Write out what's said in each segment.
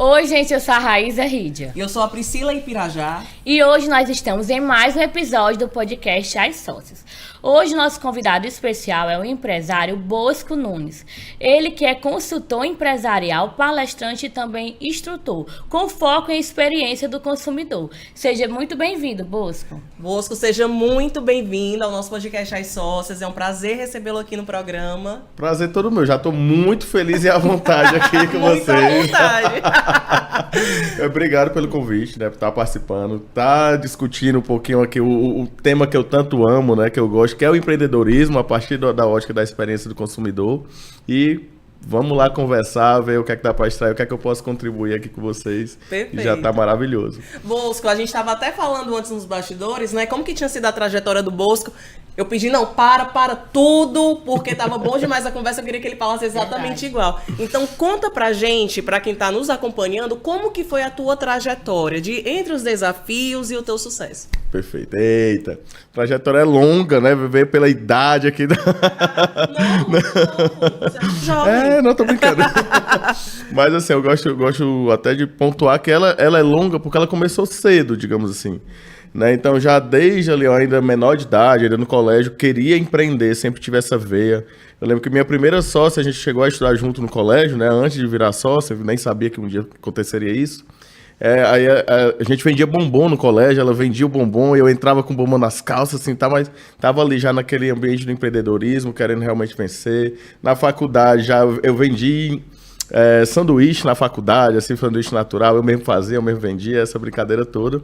Oi, gente, eu sou a Raíza Rídia. E eu sou a Priscila Ipirajá. E hoje nós estamos em mais um episódio do podcast As Sócias. Hoje nosso convidado especial é o empresário Bosco Nunes. Ele que é consultor empresarial, palestrante e também instrutor, com foco em experiência do consumidor. Seja muito bem-vindo, Bosco. Bosco, seja muito bem-vindo ao nosso podcast As Sócias. É um prazer recebê-lo aqui no programa. Prazer todo meu. Já estou muito feliz e à vontade aqui com muito vocês. Muito à vontade. Obrigado pelo convite, né, por estar participando, estar discutindo um pouquinho aqui o tema que eu tanto amo, né, que eu gosto, que é o empreendedorismo a partir da ótica da experiência do consumidor. E vamos lá conversar, ver o que é que dá para extrair, o que é que eu posso contribuir aqui com vocês. Perfeito. E já tá maravilhoso. Bosco, a gente estava até falando antes nos bastidores, né, como que tinha sido a trajetória do Bosco. Eu pedi, não, para tudo, porque tava bom demais a conversa, eu queria que ele falasse exatamente igual. Então, conta pra gente, pra quem tá nos acompanhando, como que foi a tua trajetória, entre os desafios e o teu sucesso. Perfeito. Eita, a trajetória é longa, né, veio pela idade aqui. Não, você é muito jovem. Não, tô brincando. Mas assim, eu gosto até de pontuar que ela é longa porque ela começou cedo, digamos assim. Né? Então já desde ali, eu ainda menor de idade, ainda no colégio, queria empreender, sempre tive essa veia. Eu lembro que minha primeira sócia, a gente chegou a estudar junto no colégio, né? Antes de virar sócia, nem sabia que um dia aconteceria isso. Aí a gente vendia bombom no colégio, ela vendia o bombom, e eu entrava com o bombom nas calças, assim, mas tava ali já naquele ambiente do empreendedorismo, querendo realmente vencer. Na faculdade já eu vendi sanduíche na faculdade, assim, sanduíche natural, eu mesmo fazia, eu mesmo vendia, essa brincadeira toda.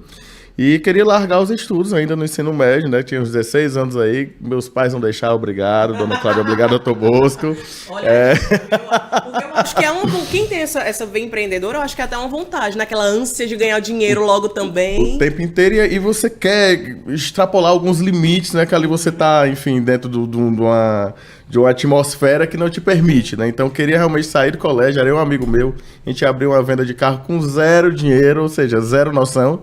E queria largar os estudos ainda no ensino médio, né? Tinha uns 16 anos aí, meus pais não deixaram, obrigado, dona Cláudia, obrigado, doutor Bosco. Olha, porque eu acho que quem tem essa veia empreendedora, eu acho que é até uma vontade, né? Aquela ânsia de ganhar dinheiro logo também. O tempo inteiro, e você quer extrapolar alguns limites, né? Que ali você tá, enfim, dentro de uma atmosfera que não te permite, né? Então, eu queria realmente sair do colégio, era um amigo meu, a gente abriu uma venda de carro com zero dinheiro, ou seja, zero noção.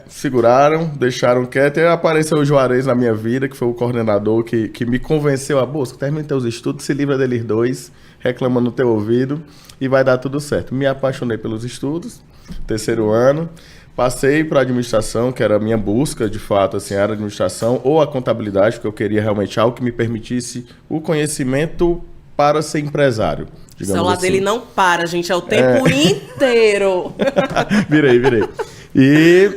Seguraram, deixaram quieto, e apareceu o Juarez na minha vida, que foi o coordenador que me convenceu a Bosco, termina teus estudos, se livra deles dois, reclama no teu ouvido e vai dar tudo certo. Me apaixonei pelos estudos, terceiro ano, passei para a administração, que era a minha busca, de fato, assim, era a administração ou a contabilidade, porque eu queria realmente algo que me permitisse o conhecimento para ser empresário. O celular dele não para, gente, é o tempo inteiro. Virei. E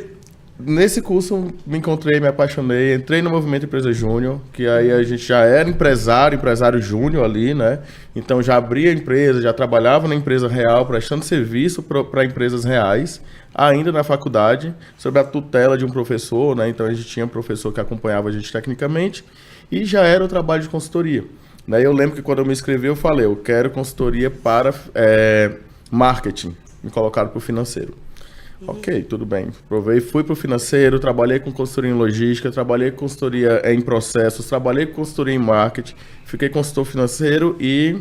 nesse curso me encontrei, me apaixonei, entrei no Movimento Empresa Júnior, que aí a gente já era empresário júnior ali, né? Então já abria a empresa, já trabalhava na empresa real, prestando serviço para empresas reais, ainda na faculdade, sob a tutela de um professor, né? Então a gente tinha um professor que acompanhava a gente tecnicamente, e já era o trabalho de consultoria. Né? Eu lembro que quando eu me inscrevi, eu falei, eu quero consultoria para marketing. Me colocaram para o financeiro. Ok, tudo bem. Provei, fui para o financeiro, trabalhei com consultoria em logística, trabalhei com consultoria em processos, trabalhei com consultoria em marketing, fiquei consultor financeiro e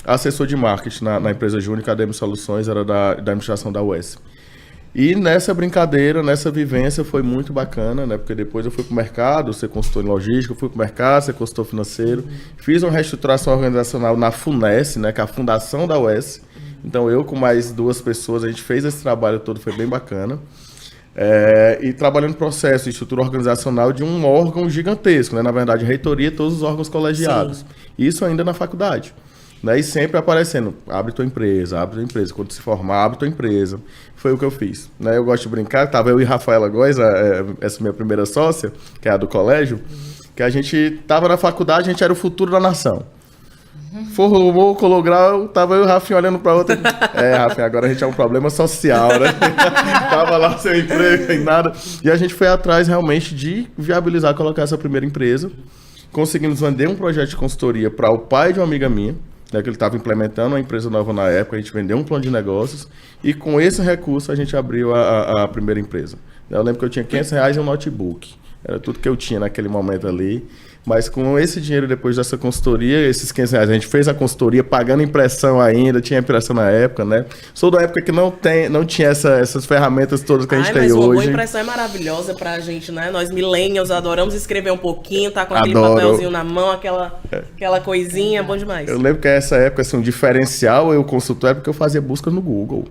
assessor de marketing na empresa Júnior, Cadem Soluções, era da administração da UES. E nessa brincadeira, nessa vivência foi muito bacana, né? Porque depois eu fui para o mercado, ser consultor em logística, fui para o mercado, ser consultor financeiro, fiz uma reestruturação organizacional na FUNES, né? Que é a fundação da UES. Então eu com mais duas pessoas, a gente fez esse trabalho todo, foi bem bacana. E trabalhando no processo de estrutura organizacional de um órgão gigantesco, né? Na verdade, reitoria e todos os órgãos colegiados. Sim. Isso ainda na faculdade. Né? E sempre aparecendo, abre tua empresa. Quando se formar, abre tua empresa. Foi o que eu fiz. Né? Eu gosto de brincar, tava eu e Rafaela Góes, essa minha primeira sócia, que é a do colégio, que a gente tava na faculdade, a gente era o futuro da nação. Formou, colou grau, tava eu e o Rafinha olhando pra outra. Rafinha, agora a gente é um problema social, né? Tava lá sem emprego, sem nada. E a gente foi atrás realmente de viabilizar, colocar essa primeira empresa. Conseguimos vender um projeto de consultoria para o pai de uma amiga minha, né, que ele estava implementando uma empresa nova na época, a gente vendeu um plano de negócios e com esse recurso a gente abriu a primeira empresa. Eu lembro que eu tinha R$500 e um notebook. Era tudo que eu tinha naquele momento ali. Mas com esse dinheiro, depois dessa consultoria, esses R$500, a gente fez a consultoria pagando impressão ainda, tinha impressão na época, né? Sou da época que não tinha essas ferramentas todas que a gente tem hoje. Mas uma boa impressão é maravilhosa pra gente, né? Nós millennials adoramos escrever um pouquinho, tá com aquele papelzinho na mão, aquela coisinha, bom demais. Eu lembro que essa época, assim, um diferencial, eu consultor, é porque eu fazia busca no Google.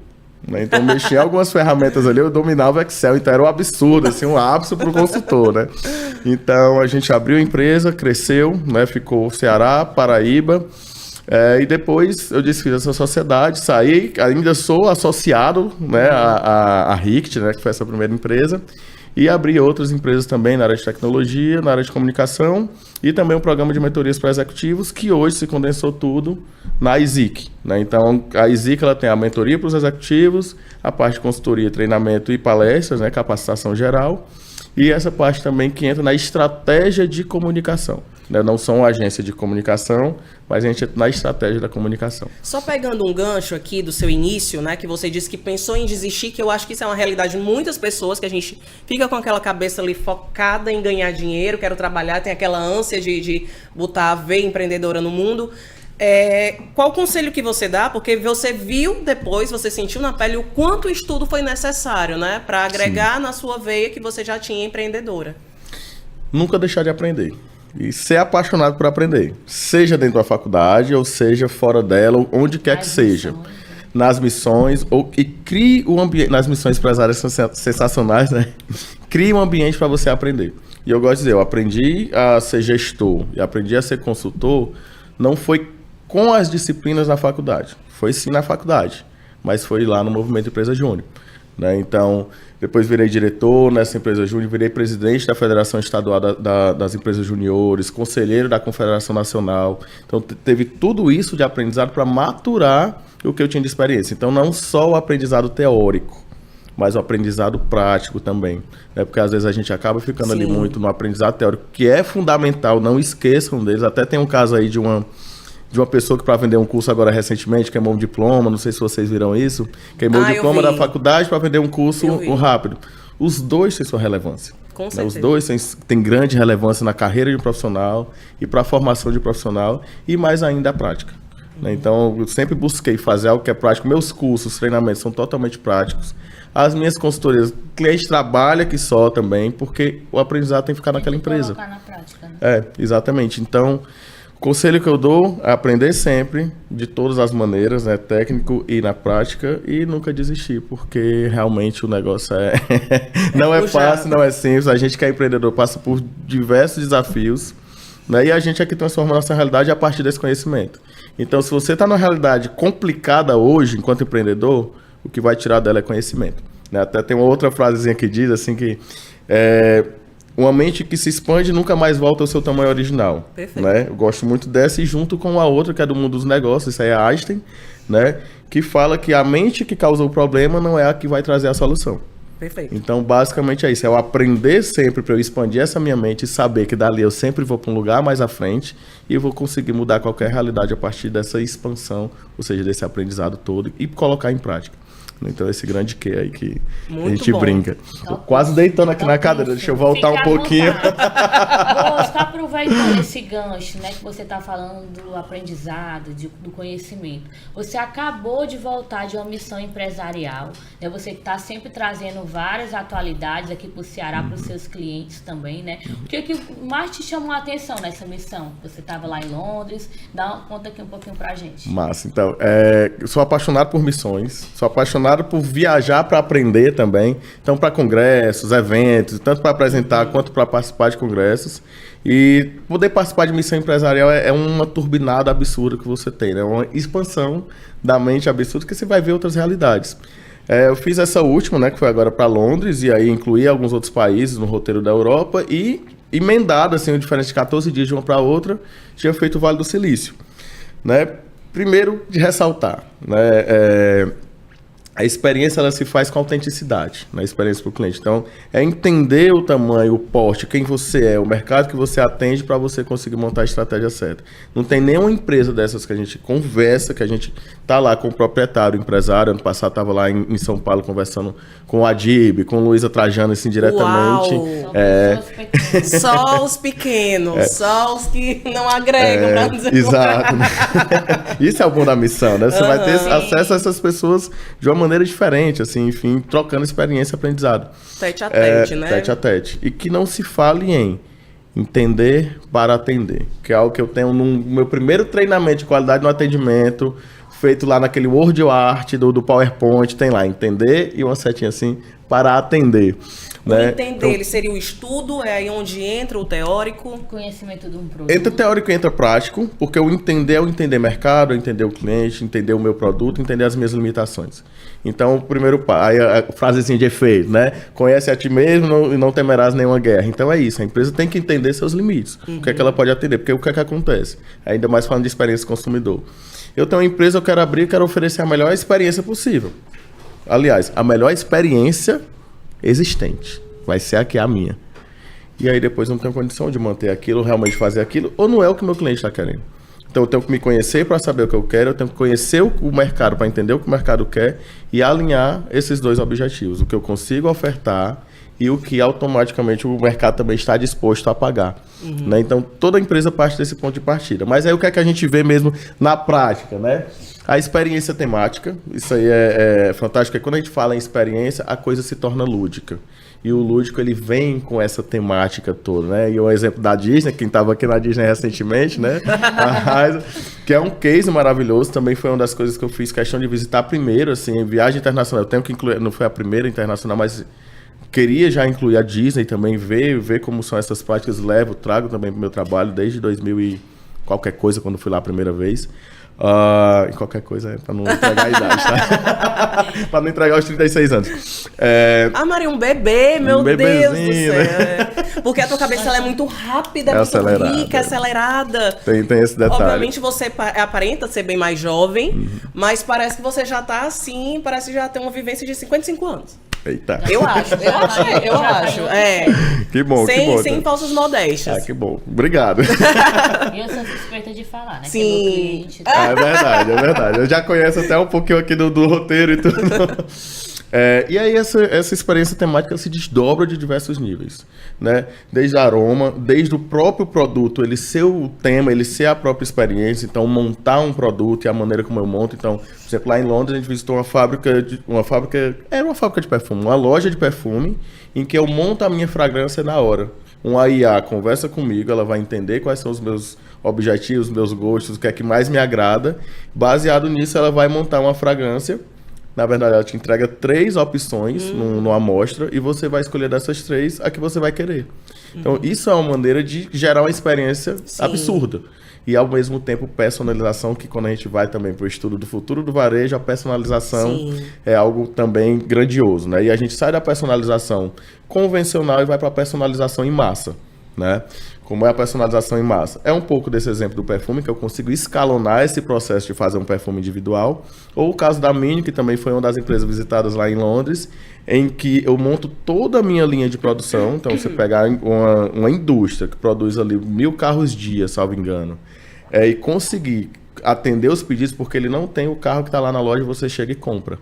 né? Então, mexer em algumas ferramentas ali, eu dominava o Excel, então era um absurdo, assim, um ápice para o consultor, né? Então, a gente abriu a empresa, cresceu, né? Ficou Ceará, Paraíba, e depois eu desfiz essa sociedade, saí, ainda sou associado, né, à RICT, né, que foi essa primeira empresa, e abri outras empresas também na área de tecnologia, na área de comunicação, e também um programa de mentorias para executivos, que hoje se condensou tudo na ISIC, né? Então, a ISIC ela tem a mentoria para os executivos, a parte de consultoria, treinamento e palestras, né, capacitação geral, e essa parte também que entra na estratégia de comunicação. Né? Não são uma agência de comunicação, mas a gente entra na estratégia da comunicação. Só pegando um gancho aqui do seu início, né, que você disse que pensou em desistir, que eu acho que isso é uma realidade de muitas pessoas, que a gente fica com aquela cabeça ali focada em ganhar dinheiro, quero trabalhar, tem aquela ânsia de botar a veia empreendedora no mundo. Qual o conselho que você dá? Porque você viu depois, você sentiu na pele o quanto o estudo foi necessário, né, para agregar na sua veia que você já tinha empreendedora. Nunca deixar de aprender. E ser apaixonado por aprender. Seja dentro da faculdade, ou seja fora dela, ou onde quer que seja. Nas missões, e crie o ambiente. Nas missões empresárias são sensacionais, né? Crie um ambiente para você aprender. E eu gosto de dizer, eu aprendi a ser gestor e aprendi a ser consultor, não foi com as disciplinas na faculdade. Foi sim na faculdade, mas foi lá no Movimento Empresa Júnior. Né? Então, depois virei diretor nessa empresa júnior, virei presidente da Federação Estadual das Empresas Juniores, conselheiro da Confederação Nacional. Então, teve tudo isso de aprendizado para maturar o que eu tinha de experiência. Então, não só o aprendizado teórico, mas o aprendizado prático também. Né? Porque às vezes a gente acaba ficando ali muito no aprendizado teórico, que é fundamental, não esqueçam deles. Até tem um caso aí de uma pessoa que para vender um curso agora recentemente, queimou um diploma, não sei se vocês viram isso, queimou o diploma da faculdade para vender um curso rápido. Os dois têm sua relevância. Com certeza. Os dois têm grande relevância na carreira de um profissional e para a formação de um profissional e mais ainda a prática. Né? Então, eu sempre busquei fazer algo que é prático. Meus cursos, treinamentos são totalmente práticos. As minhas consultorias, o cliente trabalha que só também, porque o aprendizado tem que ficar naquela empresa. Colocar na prática, né? Exatamente. Então, o conselho que eu dou é aprender sempre, de todas as maneiras, né? Técnico e na prática, e nunca desistir, porque realmente o negócio não é fácil, não é simples. A gente que é empreendedor passa por diversos desafios, né? E a gente aqui transforma a nossa realidade a partir desse conhecimento. Então, se você está numa realidade complicada hoje, enquanto empreendedor, o que vai tirar dela é conhecimento. Né? Até tem uma outra frasezinha que diz assim que uma mente que se expande nunca mais volta ao seu tamanho original. Perfeito. Né? Eu gosto muito dessa e junto com a outra, que é do mundo dos negócios, isso aí é Einstein, né? Que fala que a mente que causou o problema não é a que vai trazer a solução. Perfeito. Então, basicamente é isso. É eu aprender sempre para eu expandir essa minha mente e saber que dali eu sempre vou para um lugar mais à frente e vou conseguir mudar qualquer realidade a partir dessa expansão, ou seja, desse aprendizado todo e colocar em prática. Então, esse grande que aí que muito a gente brinca. Tô quase deitando aqui na cadeira, deixa eu voltar um pouquinho. Bosco, aproveitando esse gancho, né, que você está falando do aprendizado, do conhecimento. Você acabou de voltar de uma missão empresarial, né? Você está sempre trazendo várias atualidades aqui para o Ceará, para os seus clientes também, né? O que mais te chamou a atenção nessa missão? Você estava lá em Londres, conta aqui um pouquinho para a gente. Massa, então, eu sou apaixonado por missões, sou apaixonado por viajar para aprender também, então para congressos, eventos, tanto para apresentar quanto para participar de congressos. E poder participar de missão empresarial é uma turbinada absurda que você tem, né? Uma expansão da mente absurda que você vai ver outras realidades. Eu fiz essa última, né, que foi agora para Londres, e aí incluí alguns outros países no roteiro da Europa e emendado, assim, diferente de 14 dias de uma para outra, tinha feito o Vale do Silício. Né? Primeiro, de ressaltar, né, a experiência ela se faz com autenticidade, na experiência para o cliente. Então, é entender o tamanho, o porte, quem você é, o mercado que você atende para você conseguir montar a estratégia certa. Não tem nenhuma empresa dessas que a gente conversa, que a gente tá lá com o proprietário, o empresário. Ano passado estava lá em São Paulo conversando com o Adib, com Luísa Trajano, assim, diretamente. Só os pequenos, só os que não agregam, para dizer. Exato. Isso é o bom da missão, né? Você vai ter acesso a essas pessoas de uma maneira diferente, assim, enfim, trocando experiência e aprendizado. Tete a tete, né? Tete a tete. E que não se fale em entender para atender, que é algo que eu tenho no meu primeiro treinamento de qualidade no atendimento, feito lá naquele Word Art do PowerPoint, tem lá, entender e uma setinha assim para atender. Né? Entender, Então, ele seria o estudo, é aí onde entra o teórico. Conhecimento de um produto. entra teórico e entra prático, porque o entender é o entender mercado, entender o cliente, entender o meu produto, entender as minhas limitações. Então, o primeiro aí a frasezinha de efeito, né? Conhece a ti mesmo e não temerás nenhuma guerra. Então é isso, a empresa tem que entender seus limites. O que é que ela pode atender, porque o que é que acontece? Ainda mais falando de experiência consumidor. Eu tenho uma empresa, eu quero abrir, quero oferecer a melhor experiência possível. Aliás, a melhor experiência existente. Vai ser aqui a minha. E aí depois não tenho condição de manter aquilo, realmente fazer aquilo, ou não é o que o meu cliente está querendo. Então eu tenho que me conhecer para saber o que eu quero, eu tenho que conhecer o mercado para entender o que o mercado quer e alinhar esses dois objetivos, o que eu consigo ofertar e o que automaticamente o mercado também está disposto a pagar. Né? Então toda empresa parte desse ponto de partida. Mas aí o que é que a gente vê mesmo na prática, né? A experiência temática, isso aí é fantástico, porque quando a gente fala em experiência, a coisa se torna lúdica. E o lúdico, ele vem com essa temática toda, né? E um exemplo da Disney, quem estava aqui na Disney recentemente, né? Que é um case maravilhoso, também foi uma das coisas que eu fiz questão de visitar primeiro, assim, viagem internacional. Eu tenho que incluir, não foi a primeira internacional, mas queria já incluir a Disney também, ver como são essas práticas, trago também para o meu trabalho desde 2000 e qualquer coisa, quando fui lá a primeira vez. E qualquer coisa, para não entregar a idade, tá? Para não entregar os 36 anos. Maria, um bebê, meu um Deus do bebezinho, céu. né? Porque a tua cabeça ela é muito rápida, é muito acelerada. rica, acelerada. Tem esse detalhe. Obviamente você aparenta ser bem mais jovem, mas parece que você já tá assim, parece que já tem uma vivência de 55 anos. Eita. Eu acho. Que bom, que bom. Sem falsas modéstias. Que bom. Obrigado. Eu sou suspeita de falar, né? Sim. Que é meu cliente. É verdade. Eu já conheço até um pouquinho aqui do roteiro e tudo. E aí essa experiência temática se desdobra de diversos níveis, né? Desde aroma, desde o próprio produto, ele ser o tema, ele ser a própria experiência, então montar um produto e a maneira como eu monto. Então, por exemplo, lá em Londres a gente visitou uma fábrica de perfume, uma loja de perfume em que eu monto a minha fragrância na hora. Um IA conversa comigo, ela vai entender quais são os meus objetivos, meus gostos, o que é que mais me agrada. Baseado nisso, ela vai montar uma fragrância. Na verdade, ela te entrega 3 opções numa amostra e você vai escolher dessas 3 a que você vai querer. Então, isso é uma maneira de gerar uma experiência absurda. E, ao mesmo tempo, personalização, que quando a gente vai também para o estudo do futuro do varejo, a personalização é algo também grandioso, né? E a gente sai da personalização convencional e vai para a personalização em massa, né? Como é a personalização em massa? É um pouco desse exemplo do perfume, que eu consigo escalonar esse processo de fazer um perfume individual. Ou o caso da Mini, que também foi uma das empresas visitadas lá em Londres, em que eu monto toda a minha linha de produção. Então, você pegar uma indústria que produz ali 1000 carros dia, salvo engano, e conseguir atender os pedidos, porque ele não tem o carro que está lá na loja, você chega e compra.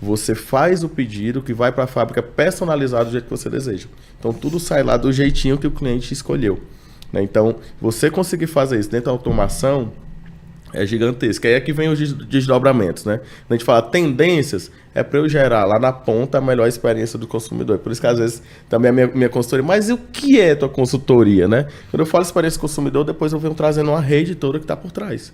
Você faz o pedido que vai para a fábrica personalizado do jeito que você deseja. Então, tudo sai lá do jeitinho que o cliente escolheu, né? Então, você conseguir fazer isso dentro da automação é gigantesco. Aí é que vem os desdobramentos, né? Quando a gente fala tendências, é para eu gerar lá na ponta a melhor experiência do consumidor. Por isso que às vezes também a minha consultoria, mas e o que é tua consultoria, né? Quando eu falo experiência do consumidor, depois eu venho trazendo uma rede toda que está por trás.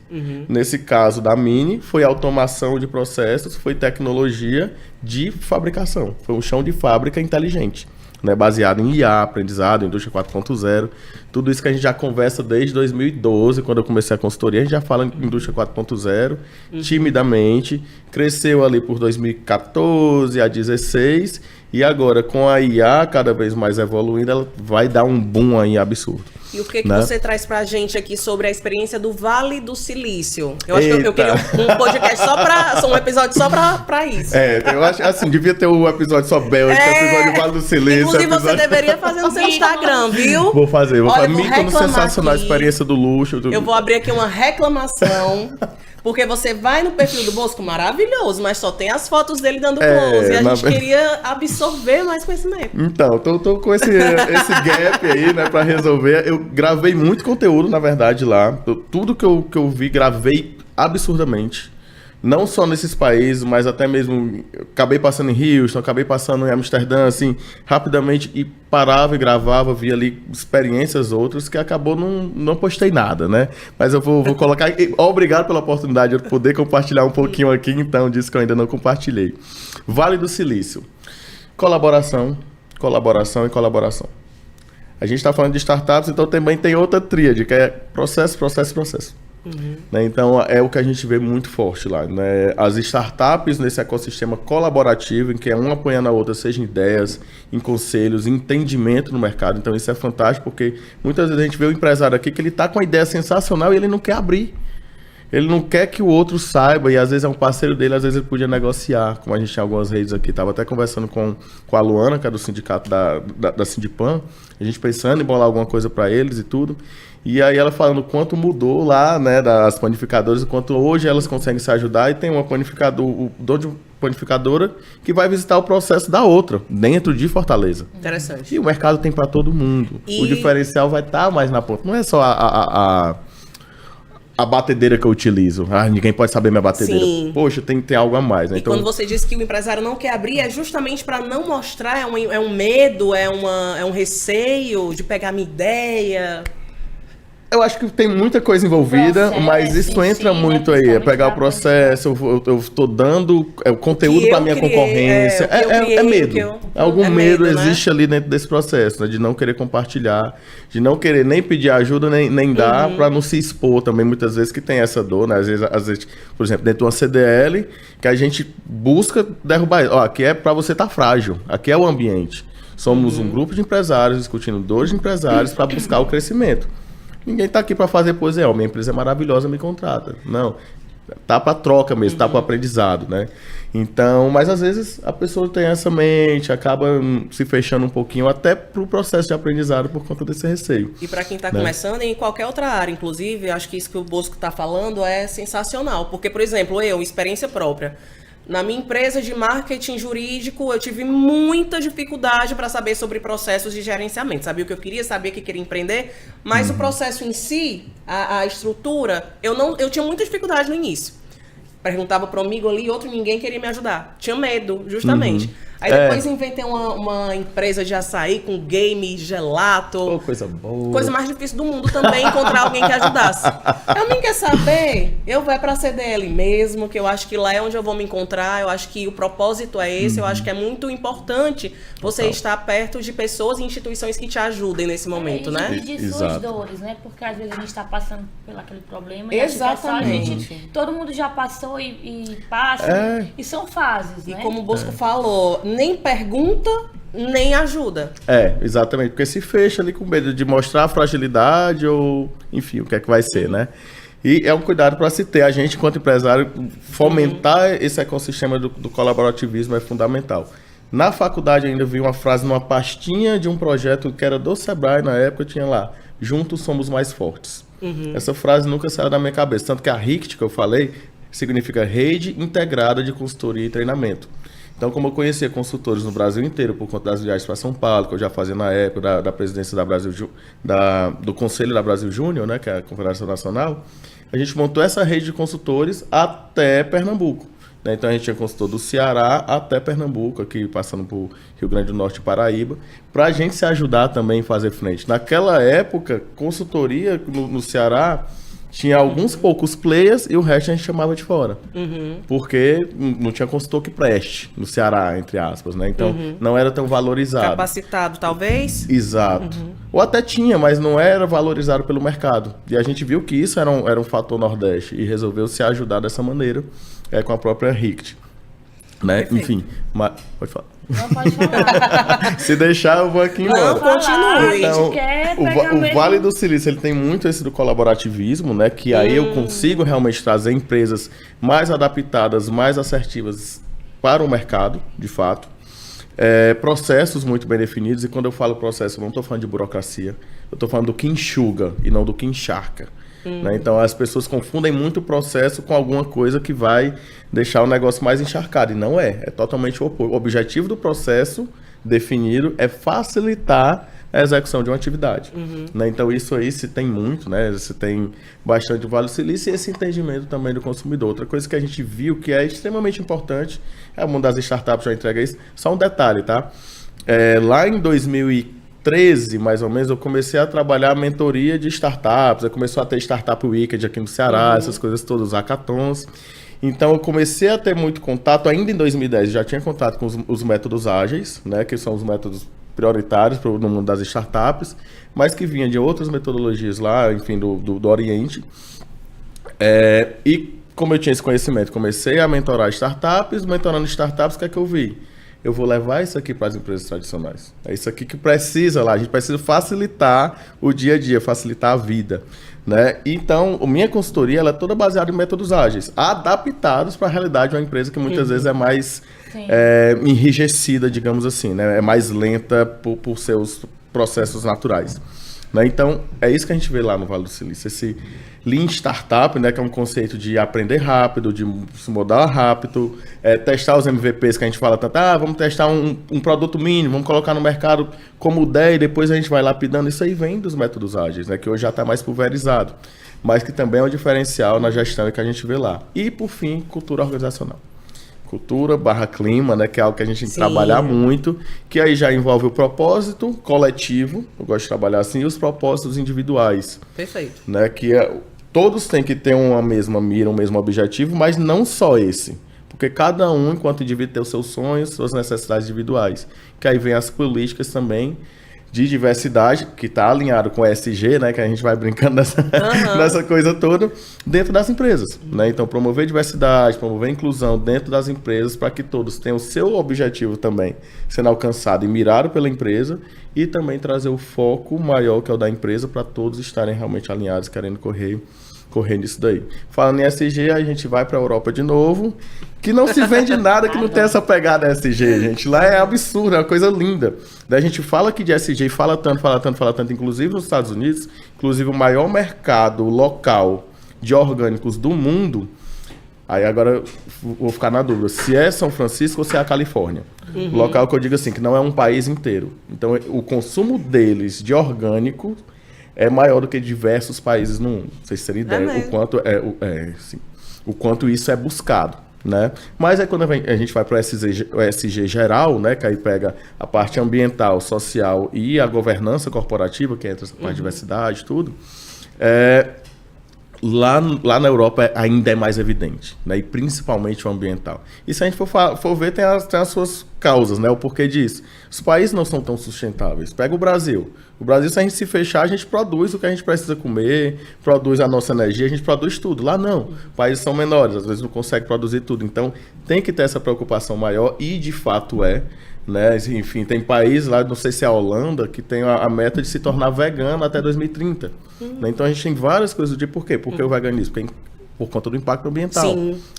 Nesse caso da Mini, foi automação de processos, foi tecnologia de fabricação. Foi um chão de fábrica inteligente, né, baseado em IA, aprendizado, indústria 4.0, tudo isso que a gente já conversa desde 2012, quando eu comecei a consultoria, a gente já fala em indústria 4.0, timidamente, cresceu ali por 2014 a 2016, e agora com a IA cada vez mais evoluindo, ela vai dar um boom aí absurdo. E o que né? você traz pra gente aqui sobre a experiência do Vale do Silício? Eu acho que eu queria um podcast um episódio só pra isso. Eu acho assim, devia ter um episódio só Bélgica, episódio do Vale do Silício. Inclusive, você deveria fazer no seu Instagram, viu? Vou fazer, Olha, Mícono sensacional, experiência do luxo. Eu vou abrir aqui uma reclamação, porque você vai no perfil do Bosco, maravilhoso, mas só tem as fotos dele dando close, e a gente queria absorver mais conhecimento. Então, tô com esse gap aí, né, pra resolver. Eu gravei muito conteúdo, na verdade, lá. Tudo que eu vi, gravei absurdamente. não só nesses países, mas até mesmo, acabei passando em Houston, acabei passando em Amsterdã, assim, rapidamente, e parava e gravava, via ali experiências outras, que acabou não postei nada, né? Mas eu vou colocar, obrigado pela oportunidade de eu poder compartilhar um pouquinho aqui, então, disso que eu ainda não compartilhei. Vale do Silício. Colaboração, colaboração e colaboração. A gente está falando de startups, então também tem outra tríade, que é processo, processo e processo. Né? Então, é o que a gente vê muito forte lá. Né? As startups nesse ecossistema colaborativo, em que é uma apoiando a outra, seja em ideias, em conselhos, em entendimento no mercado. Então, isso é fantástico, porque muitas vezes a gente vê o empresário aqui que ele está com uma ideia sensacional e ele não quer abrir. Ele não quer que o outro saiba, e às vezes é um parceiro dele, às vezes ele podia negociar, como a gente tem algumas redes aqui. Estava até conversando com a Luana, que é do sindicato da Sindipan, a gente pensando em bolar alguma coisa para eles e tudo. E aí ela falando o quanto mudou lá, né, das panificadoras, o quanto hoje elas conseguem se ajudar, e tem uma panificadora, o dono de uma panificadora que vai visitar o processo da outra, dentro de Fortaleza. Interessante. E o mercado tem para todo mundo. O diferencial vai estar mais na ponta. Não é só a batedeira que eu utilizo. Ninguém pode saber minha batedeira. Sim. Poxa, tem que ter algo a mais. Né? E então, quando você diz que o empresário não quer abrir, é justamente para não mostrar, é um medo, é um receio de pegar minha ideia. eu acho que tem muita coisa envolvida, Processo, mas isso entra muito aí. É pegar o processo, eu estou dando o conteúdo para minha concorrência. É medo. Algum medo existe ali dentro desse processo, né? De não querer compartilhar, de não querer nem pedir ajuda, nem dar, para não se expor também, muitas vezes, que tem essa dor, né? Às vezes, por exemplo, dentro de uma CDL, que a gente busca derrubar. Ó, aqui é para você estar frágil, aqui é o ambiente. Somos um grupo de empresários, discutindo dores de empresários para buscar o crescimento. Ninguém está aqui para fazer poesia, minha empresa é maravilhosa, me contrata. Não, tá para troca mesmo, tá para aprendizado, né? Então, mas às vezes a pessoa tem essa mente, acaba se fechando um pouquinho até pro processo de aprendizado por conta desse receio. E para quem está começando, em qualquer outra área, inclusive, acho que isso que o Bosco está falando é sensacional. Porque, por exemplo, experiência própria. Na minha empresa de marketing jurídico, eu tive muita dificuldade para saber sobre processos de gerenciamento. Sabia o que eu queria, sabia que queria empreender, mas o processo em si, a estrutura, eu tinha muita dificuldade no início. Perguntava para um amigo ali, outro, ninguém queria me ajudar. Tinha medo, justamente. Aí depois inventei uma empresa de açaí com game, gelato. Oh, coisa boa. Coisa mais difícil do mundo também, encontrar alguém que ajudasse. Eu nem quer saber, eu vou para a CDL mesmo, que eu acho que lá é onde eu vou me encontrar, eu acho que o propósito é esse, eu acho que é muito importante você estar perto de pessoas e instituições que te ajudem nesse momento, né? E dividir suas dores, né? Porque às vezes a gente está passando por aquele problema. Exatamente. Todo mundo já passou e passa, e são fases, né? E como o Bosco falou, nem pergunta, nem ajuda. Exatamente, porque se fecha ali com medo de mostrar a fragilidade ou, enfim, o que é que vai ser, né? E é um cuidado para se ter. A gente, enquanto empresário, fomentar esse ecossistema do colaborativismo é fundamental. Na faculdade ainda vi uma frase numa pastinha de um projeto que era do Sebrae, na época tinha lá, juntos somos mais fortes. Essa frase nunca saiu da minha cabeça, tanto que a RICT, que eu falei, significa Rede Integrada de Consultoria e Treinamento. Então, como eu conhecia consultores no Brasil inteiro, por conta das viagens para São Paulo, que eu já fazia na época da presidência do Conselho da Brasil Júnior, né, que é a Confederação Nacional, a gente montou essa rede de consultores até Pernambuco. Né? Então, a gente tinha consultor do Ceará até Pernambuco, aqui passando por Rio Grande do Norte e Paraíba, para a gente se ajudar também em fazer frente. Naquela época, consultoria no Ceará tinha alguns poucos players e o resto a gente chamava de fora. Porque não tinha consultor que preste no Ceará, entre aspas, né? Então, não era tão valorizado. Capacitado, talvez? Exato. Ou até tinha, mas não era valorizado pelo mercado. E a gente viu que isso era um fator Nordeste e resolveu se ajudar dessa maneira com a própria RICT. Né? Enfim, pode falar. Não pode falar. Se deixar, eu vou aqui embora. Não, continue. Então, o Vale do Silício, ele tem muito esse do colaborativismo, né? Que aí eu consigo realmente trazer empresas mais adaptadas, mais assertivas para o mercado, de fato. Processos muito bem definidos. E quando eu falo processo, eu não estou falando de burocracia. Eu estou falando do que enxuga e não do que encharca. Né? Então as pessoas confundem muito o processo com alguma coisa que vai deixar o negócio mais encharcado, e não é totalmente o oposto. O objetivo do processo definido é facilitar a execução de uma atividade. Né? Então, isso aí se tem muito, né? Se tem bastante Vale do Silício e esse entendimento também do consumidor. Outra coisa que a gente viu que é extremamente importante, o mundo das startups já entrega isso, só um detalhe, tá? Lá em 2013, mais ou menos, eu comecei a trabalhar a mentoria de startups, eu começou a ter Startup Weekend aqui no Ceará, essas coisas todas, os hackathons. Então, eu comecei a ter muito contato, ainda em 2010, já tinha contato com os métodos ágeis, né, que são os métodos prioritários no mundo das startups, mas que vinha de outras metodologias lá, enfim, do Oriente. E como eu tinha esse conhecimento, comecei a mentorar startups, mentorando startups, o que é que eu vi? Eu vou levar isso aqui para as empresas tradicionais. É isso aqui que precisa lá, a gente precisa facilitar o dia a dia, facilitar a vida. Né? Então, a minha consultoria ela é toda baseada em métodos ágeis, adaptados para a realidade de uma empresa que muitas vezes é mais enrijecida, digamos assim, né? É mais lenta por seus processos naturais. Né? Então, é isso que a gente vê lá no Vale do Silício, esse Lean Startup, né, que é um conceito de aprender rápido, de se mudar rápido, testar os MVPs que a gente fala tanto, vamos testar um produto mínimo, vamos colocar no mercado como ideia e depois a gente vai lapidando. Isso aí vem dos métodos ágeis, né, que hoje já está mais pulverizado, mas que também é um diferencial na gestão que a gente vê lá. E, por fim, cultura organizacional. Cultura / clima, né, que é algo que a gente tem que trabalhar muito, que aí já envolve o propósito coletivo, eu gosto de trabalhar assim, e os propósitos individuais. Perfeito. Né, que todos têm que ter uma mesma mira, um mesmo objetivo, mas não só esse. Porque cada um, enquanto indivíduo, tem os seus sonhos, suas necessidades individuais. Que aí vem as políticas também de diversidade, que está alinhado com o ESG, né, que a gente vai brincando nessa coisa toda, dentro das empresas. Né? Então, promover diversidade, promover inclusão dentro das empresas para que todos tenham o seu objetivo também sendo alcançado e mirado pela empresa e também trazer o foco maior que é o da empresa para todos estarem realmente alinhados, querendo correr nisso daí. Falando em ESG, a gente vai para a Europa de novo, que não se vende nada que não tem essa pegada ESG, gente. Lá é absurdo, é uma coisa linda. Daí a gente fala aqui de ESG, fala tanto, inclusive nos Estados Unidos, inclusive o maior mercado local de orgânicos do mundo. Aí agora vou ficar na dúvida, se é São Francisco ou se é a Califórnia. Local que eu digo assim, que não é um país inteiro. Então o consumo deles de orgânico é maior do que diversos países no mundo. Vocês terem ideia o quanto isso é buscado, né? Mas aí quando a gente vai para o ESG geral, né, que aí pega a parte ambiental, social e a governança corporativa, que entra essa parte de diversidade, tudo, lá na Europa ainda é mais evidente, né? E principalmente o ambiental. E se a gente for ver, tem as suas causas, né? O porquê disso. Os países não são tão sustentáveis. Pega o Brasil. O Brasil, se a gente se fechar, a gente produz o que a gente precisa comer, produz a nossa energia, a gente produz tudo. Lá não. Países são menores, às vezes não consegue produzir tudo. Então, tem que ter essa preocupação maior e, de fato, né? Enfim, tem países lá, não sei se é a Holanda, que tem a meta de se tornar vegano até 2030. Né? Então a gente tem várias coisas de por quê? Por que o veganismo? Por conta do impacto ambiental,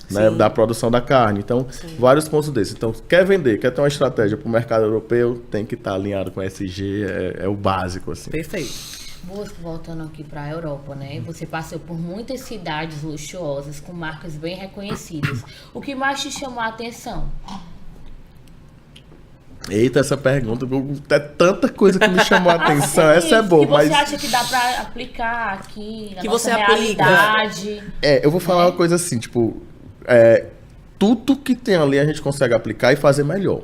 né? Da produção da carne. Então, vários pontos desses. Então, quer vender, quer ter uma estratégia para o mercado europeu, tem que estar alinhado com ESG, é o básico. Assim. Perfeito. Voltando aqui para a Europa, né? Você passou por muitas cidades luxuosas, com marcas bem reconhecidas. O que mais te chamou a atenção? Eita, essa pergunta, é tanta coisa que me chamou a atenção. Essa é boa, mas... você acha que dá para aplicar aqui na que nossa você realidade? Eu vou falar uma coisa assim, tipo... tudo que tem ali a gente consegue aplicar e fazer melhor.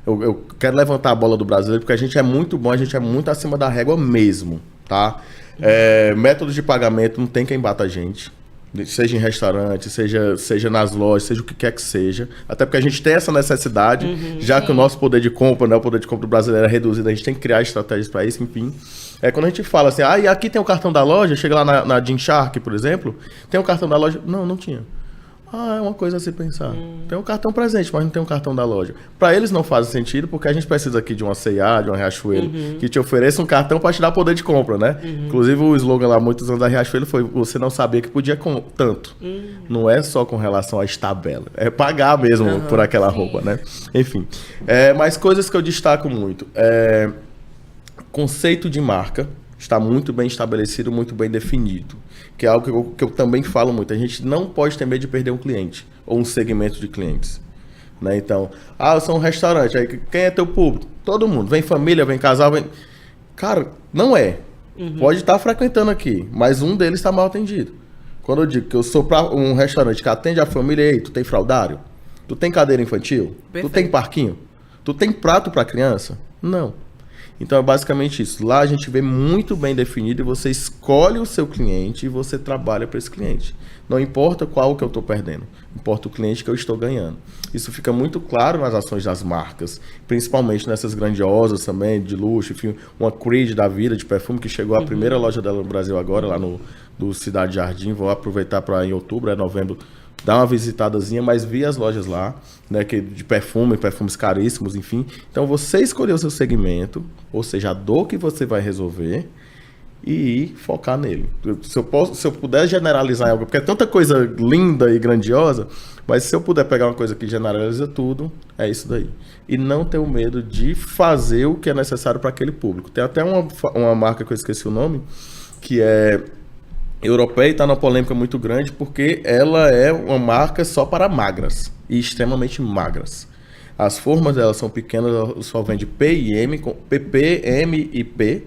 Eu quero levantar a bola do brasileiro, porque a gente é muito bom, a gente é muito acima da régua mesmo, tá? Métodos de pagamento, não tem quem bata a gente. Seja em restaurante, seja nas lojas, seja o que quer que seja. Até porque a gente tem essa necessidade, já que o nosso poder de compra, né, o poder de compra do brasileiro é reduzido, a gente tem que criar estratégias para isso, enfim. Quando a gente fala assim, e aqui tem o cartão da loja, chega lá na Gymshark, por exemplo, tem o cartão da loja. Não tinha. É uma coisa a se pensar. Tem um cartão presente, mas não tem um cartão da loja. Para eles não faz sentido, porque a gente precisa aqui de uma C&A, de uma Riachuelo, que te ofereça um cartão para te dar poder de compra, né? Inclusive o slogan lá, muitos anos da Riachuelo, foi você não sabia que podia tanto. Não é só com relação às tabelas, é pagar mesmo por aquela roupa, né? Enfim, mas coisas que eu destaco muito. Conceito de marca está muito bem estabelecido, muito bem definido. Que é algo que eu também falo muito. A gente não pode ter medo de perder um cliente ou um segmento de clientes. Né? Então, eu sou um restaurante. Aí, quem é teu público? Todo mundo. Vem família, vem casal, vem... Cara, não é. Pode estar frequentando aqui, mas um deles está mal atendido. Quando eu digo que eu sou para um restaurante que atende a família, ei, tu tem fraldário? Tu tem cadeira infantil? Perfeito. Tu tem parquinho? Tu tem prato para criança? Não. Então é basicamente isso. Lá a gente vê muito bem definido e você escolhe o seu cliente e você trabalha para esse cliente. Não importa qual que eu estou perdendo, importa o cliente que eu estou ganhando. Isso fica muito claro nas ações das marcas, principalmente nessas grandiosas também, de luxo, enfim, uma Creed da vida de perfume que chegou a primeira loja dela no Brasil agora, lá do Cidade Jardim. Vou aproveitar para em outubro, novembro, dar uma visitadazinha, mas vi as lojas lá, né, que de perfumes caríssimos, enfim. Então você escolheu o seu segmento, ou seja, a dor que você vai resolver e focar nele. Se eu puder generalizar algo, porque é tanta coisa linda e grandiosa, mas se eu puder pegar uma coisa que generaliza tudo, é isso daí. E não ter o medo de fazer o que é necessário para aquele público. Tem até uma marca que eu esqueci o nome, que é europeia e está numa polêmica muito grande porque ela é uma marca só para magras e extremamente magras. As formas delas são pequenas, ela só vende P e M, com PP, M e P,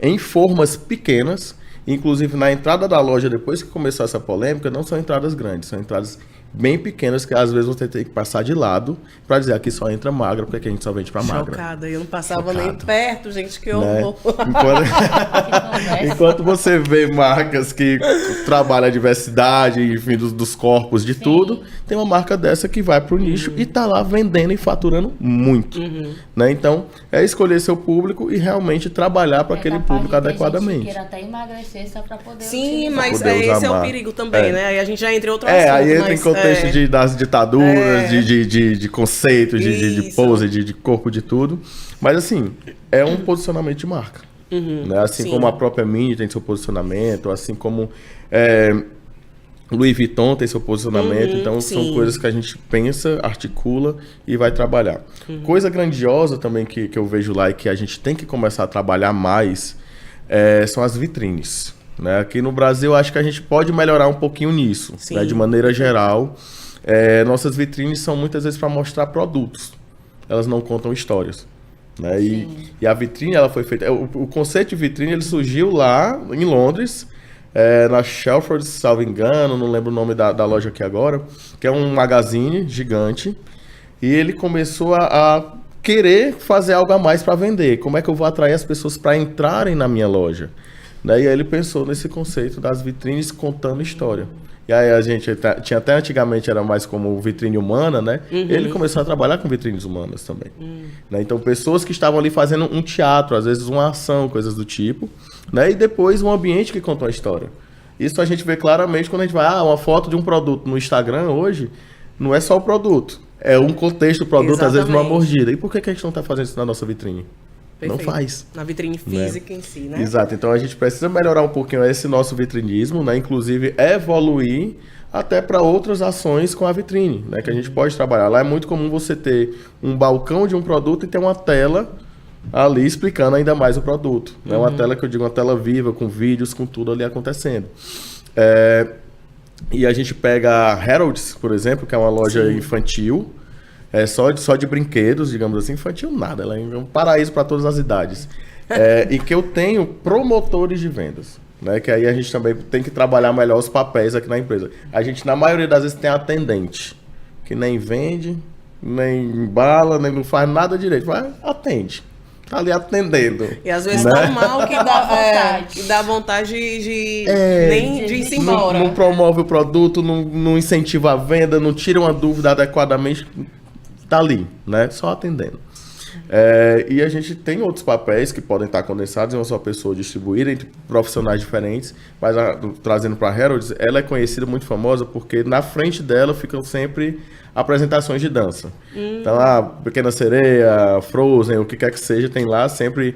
em formas pequenas. Inclusive na entrada da loja, depois que começou essa polêmica, não são entradas grandes, são entradas bem pequenas que às vezes você tem que passar de lado para dizer aqui só entra magra, porque aqui a gente só vende para magra. Chocada, eu não passava nem perto, gente, que horror. Enquanto você vê marcas que trabalham a diversidade, enfim, dos corpos, de tudo, tem uma marca dessa que vai pro nicho e tá lá vendendo e faturando muito. Né? Então, é escolher seu público e realmente trabalhar para aquele público adequadamente. Gente queira até emagrecer só para poder Sim, utilizar. mas poder usar esse é o marca. perigo também, né? Aí a gente já entra em outro É, assunto. aí entra mas, em contexto das ditaduras, de conceitos, de Isso. pose, de corpo, de tudo. Mas assim, é um posicionamento de marca. Né? Assim Sim. como a própria Minnie tem seu posicionamento, assim como Louis Vuitton tem seu posicionamento. Então são sim. coisas que a gente pensa, articula e vai trabalhar. Coisa grandiosa também que eu vejo lá e que a gente tem que começar a trabalhar mais são as vitrines. Né? Aqui no Brasil, acho que a gente pode melhorar um pouquinho nisso. Né? De maneira geral, nossas vitrines são muitas vezes para mostrar produtos. Elas não contam histórias. Né? E a vitrine, ela foi feita... O conceito de vitrine, ele surgiu lá em Londres, na Shelford, se salvo engano, não lembro o nome da loja aqui agora, que é um magazine gigante. E ele começou a querer fazer algo a mais para vender. Como é que eu vou atrair as pessoas para entrarem na minha loja? Daí ele pensou nesse conceito das vitrines contando história. E aí a gente tinha até antigamente, era mais como vitrine humana, né? Ele começou a trabalhar com vitrines humanas também. Né? Então pessoas que estavam ali fazendo um teatro, às vezes uma ação, coisas do tipo. Né? E depois um ambiente que contou a história. Isso a gente vê claramente quando a gente vai, uma foto de um produto no Instagram hoje, não é só o produto. É um contexto do produto, Exatamente. às vezes numa mordida. E por que a gente não está fazendo isso na nossa vitrine? Perfeito. Não faz. Na vitrine física em si, né? Exato. Então a gente precisa melhorar um pouquinho esse nosso vitrinismo, né? Inclusive evoluir até para outras ações com a vitrine, né? Que a gente pode trabalhar. Lá é muito comum você ter um balcão de um produto e ter uma tela ali explicando ainda mais o produto. Né? Uma tela que eu digo, uma tela viva, com vídeos, com tudo ali acontecendo. E a gente pega a Harrods, por exemplo, que é uma loja infantil, só de brinquedos, digamos assim, infantil nada, ela é um paraíso para todas as idades. E que eu tenho promotores de vendas, né? Que aí a gente também tem que trabalhar melhor os papéis aqui na empresa. A gente, na maioria das vezes, tem atendente, que nem vende, nem embala, nem não faz nada direito, mas atende. Tá ali atendendo. E às vezes né? tão mal que dá vontade de nem de ir embora. Não promove o produto, não incentiva a venda, não tira uma dúvida adequadamente. Tá ali, né? Só atendendo. E a gente tem outros papéis que podem estar condensados em uma só pessoa, distribuída entre profissionais diferentes, mas trazendo para a Harrods, ela é conhecida, muito famosa, porque na frente dela ficam sempre apresentações de dança. Então, a Pequena Sereia, Frozen, o que quer que seja, tem lá sempre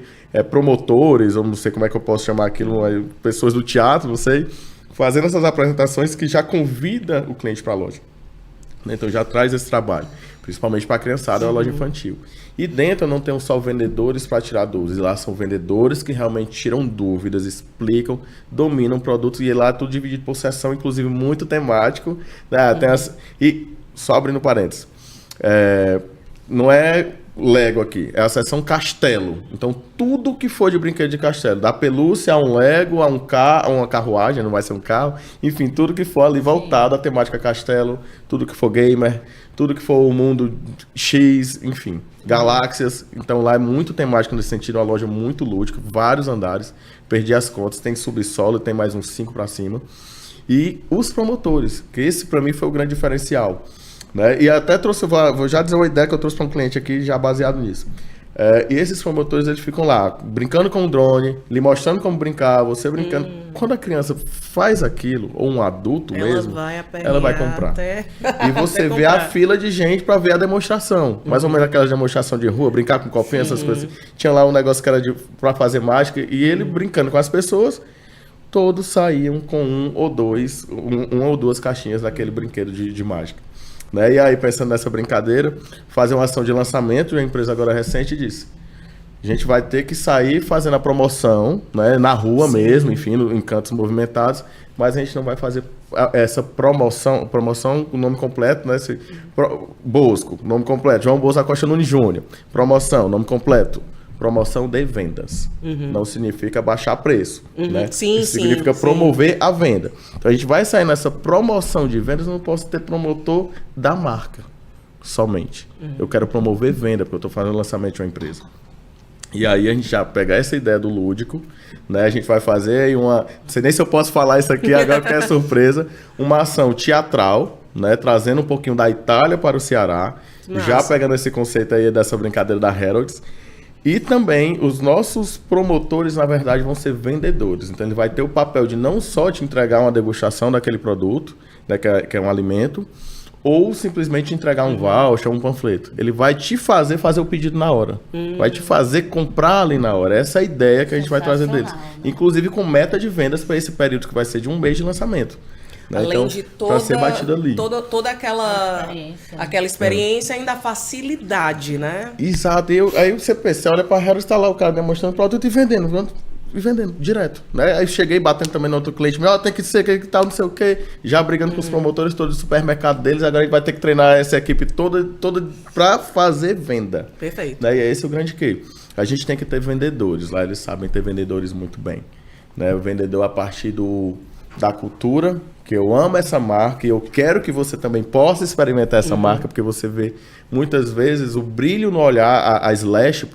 promotores, ou não sei como é que eu posso chamar aquilo, pessoas do teatro, não sei, fazendo essas apresentações que já convida o cliente para a loja. Então já traz esse trabalho, principalmente para a criançada, é uma loja infantil. E dentro eu não tenho só vendedores para tirar dúvidas, lá são vendedores que realmente tiram dúvidas, explicam, dominam produtos, e lá é tudo dividido por seção, inclusive muito temático. Né? E só abrindo parênteses, não é Lego aqui, é a seção castelo. Então, tudo que for de brinquedo de castelo, da pelúcia a um Lego, a um carro, a uma carruagem, não vai ser um carro, enfim, tudo que for ali voltado à temática castelo, tudo que for gamer, tudo que for o mundo X, enfim, galáxias. Então, lá é muito temático nesse sentido, uma loja muito lúdica, vários andares, perdi as contas, tem subsolo, tem mais uns 5 para cima. E os promotores, que esse para mim foi o grande diferencial. Né? E até trouxe, vou já dizer uma ideia que eu trouxe para um cliente aqui, já baseado nisso. E esses promotores, eles ficam lá, brincando com o drone, lhe mostrando como brincar, você brincando. Quando a criança faz aquilo, ou um adulto mesmo, ela vai comprar. E você vê a fila de gente para ver a demonstração. Mais ou menos aquela demonstração de rua, brincar com copinha, essas coisas. Tinha lá um negócio que era para fazer mágica, e ele brincando com as pessoas, todos saíam com uma ou duas caixinhas daquele brinquedo de mágica. Né? E aí, pensando nessa brincadeira, fazer uma ação de lançamento, e a empresa agora recente disse, a gente vai ter que sair fazendo a promoção, né, na rua mesmo, enfim, em cantos movimentados, mas a gente não vai fazer essa promoção com o nome completo, né, Bosco, nome completo, João Bosco Acosta Nunes Júnior, promoção, nome completo, promoção de vendas. Não significa baixar preço, né? Significa promover a venda. Então a gente vai sair nessa promoção de vendas, eu não posso ter promotor da marca somente. Eu quero promover venda, porque eu estou fazendo o lançamento de uma empresa. E aí a gente já pega essa ideia do lúdico, né? A gente vai fazer aí não sei nem se eu posso falar isso aqui agora porque é surpresa, uma ação teatral, né? Trazendo um pouquinho da Itália para o Ceará, já pegando esse conceito aí dessa brincadeira da Heralds. E também os nossos promotores, na verdade, vão ser vendedores. Então, ele vai ter o papel de não só te entregar uma degustação daquele produto, né, que é um alimento, ou simplesmente entregar um voucher, um panfleto. Ele vai te fazer o pedido na hora. Vai te fazer comprar ali na hora. Essa é a ideia que a gente vai trazer deles. Inclusive com meta de vendas para esse período que vai ser de um mês de lançamento. Né? Além então, de toda aquela experiência, ainda a facilidade, né? Exato. Aí você pensa, você olha para a Harris, está lá o cara demonstrando produto e vendendo direto. Né? Aí cheguei batendo também no outro cliente, tem que ser que tal, não sei o quê, já brigando com os promotores todos do supermercado deles, agora a gente vai ter que treinar essa equipe toda para fazer venda. Perfeito. Né? E é esse o grande quê? A gente tem que ter vendedores, lá eles sabem ter vendedores muito bem. Né? O vendedor a partir da cultura, que eu amo essa marca e eu quero que você também possa experimentar essa marca, porque você vê muitas vezes o brilho no olhar, a Lash,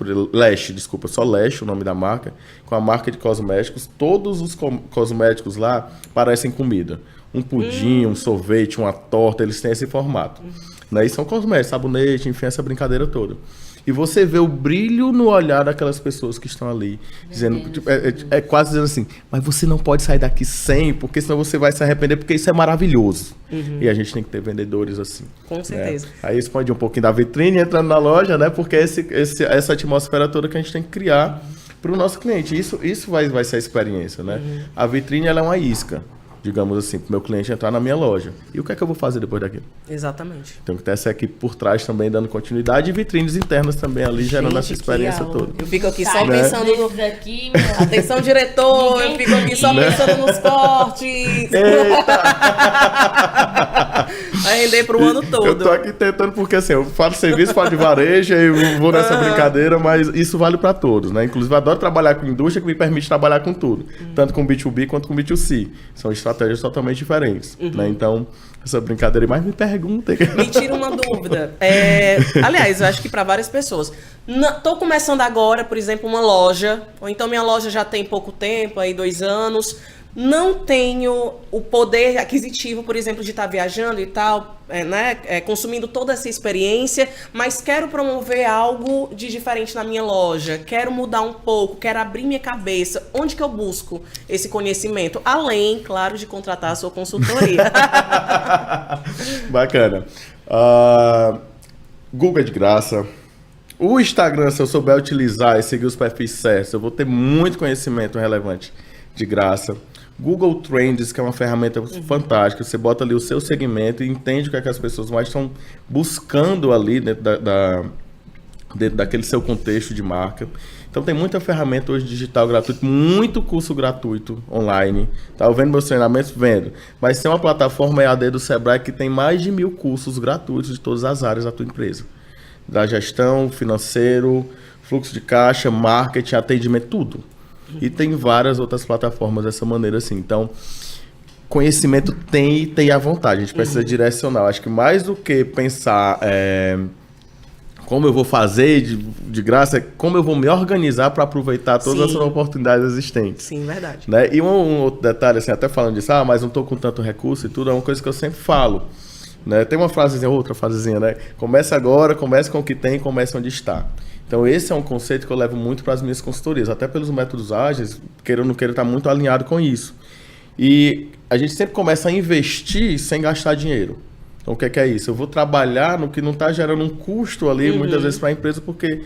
só Lash, o nome da marca, com a marca de cosméticos, todos os cosméticos lá parecem comida. Um pudim, um sorvete, uma torta, eles têm esse formato. Né? E são cosméticos, sabonete, enfim, essa brincadeira toda. E você vê o brilho no olhar daquelas pessoas que estão ali, dizendo, tipo, é quase dizendo assim, mas você não pode sair daqui sem, porque senão você vai se arrepender, porque isso é maravilhoso. E a gente tem que ter vendedores assim. Com certeza. Aí expande um pouquinho da vitrine entrando na loja, né? Porque essa atmosfera toda que a gente tem que criar para o nosso cliente. Isso vai ser a experiência, né? A vitrine, ela é uma isca, digamos assim, para o meu cliente entrar na minha loja. E o que é que eu vou fazer depois daquilo? Exatamente. Tem que ter essa equipe por trás também, dando continuidade, e vitrines internas também ali, gerando essa experiência toda. Eu fico aqui só pensando no... Daqui, Atenção, diretor! Eu fico aqui só pensando nos cortes! Vai render pro ano todo. Eu tô aqui tentando, porque assim, eu faço serviço, falo de varejo, e eu vou nessa brincadeira, mas isso vale para todos, né? Inclusive, eu adoro trabalhar com indústria que me permite trabalhar com tudo. Tanto com B2B quanto com B2C. São estratégias totalmente diferentes, né? Então, essa brincadeira, mas me perguntem. Me tira uma dúvida. Aliás, eu acho que para várias pessoas. Tô começando agora, por exemplo, uma loja, ou então minha loja já tem pouco tempo, aí 2 anos. Não tenho o poder aquisitivo, por exemplo, de estar viajando e tal, consumindo toda essa experiência, mas quero promover algo de diferente na minha loja, quero mudar um pouco, quero abrir minha cabeça. Onde que eu busco esse conhecimento? Além, claro, de contratar a sua consultoria. Bacana. Google é de graça. O Instagram, se eu souber utilizar e seguir os perfis certos, eu vou ter muito conhecimento relevante de graça. Google Trends, que é uma ferramenta fantástica, você bota ali o seu segmento e entende o que é que as pessoas mais estão buscando ali dentro dentro daquele seu contexto de marca. Então tem muita ferramenta hoje digital gratuito, muito curso gratuito online. Tá vendo meus treinamentos? Vendo. Mas tem uma plataforma EAD do Sebrae que tem mais de 1000 cursos gratuitos de todas as áreas da tua empresa. da gestão, financeiro, fluxo de caixa, marketing, atendimento, tudo. E tem várias outras plataformas dessa maneira assim. Então, conhecimento tem à vontade, a gente precisa direcionar. Acho que mais do que pensar como eu vou fazer de graça, é como eu vou me organizar para aproveitar todas as oportunidades existentes. Sim, verdade. Né? E um outro detalhe, assim, até falando disso, mas não estou com tanto recurso e tudo, é uma coisa que eu sempre falo. Né? Tem uma frasezinha, outra frasezinha, né? Comece agora, comece com o que tem, comece onde está. Então esse é um conceito que eu levo muito para as minhas consultorias, até pelos métodos ágeis, queira ou não queira, estar muito alinhado com isso. E a gente sempre começa a investir sem gastar dinheiro. Então o que é isso? Eu vou trabalhar no que não está gerando um custo ali, muitas vezes, para a empresa, porque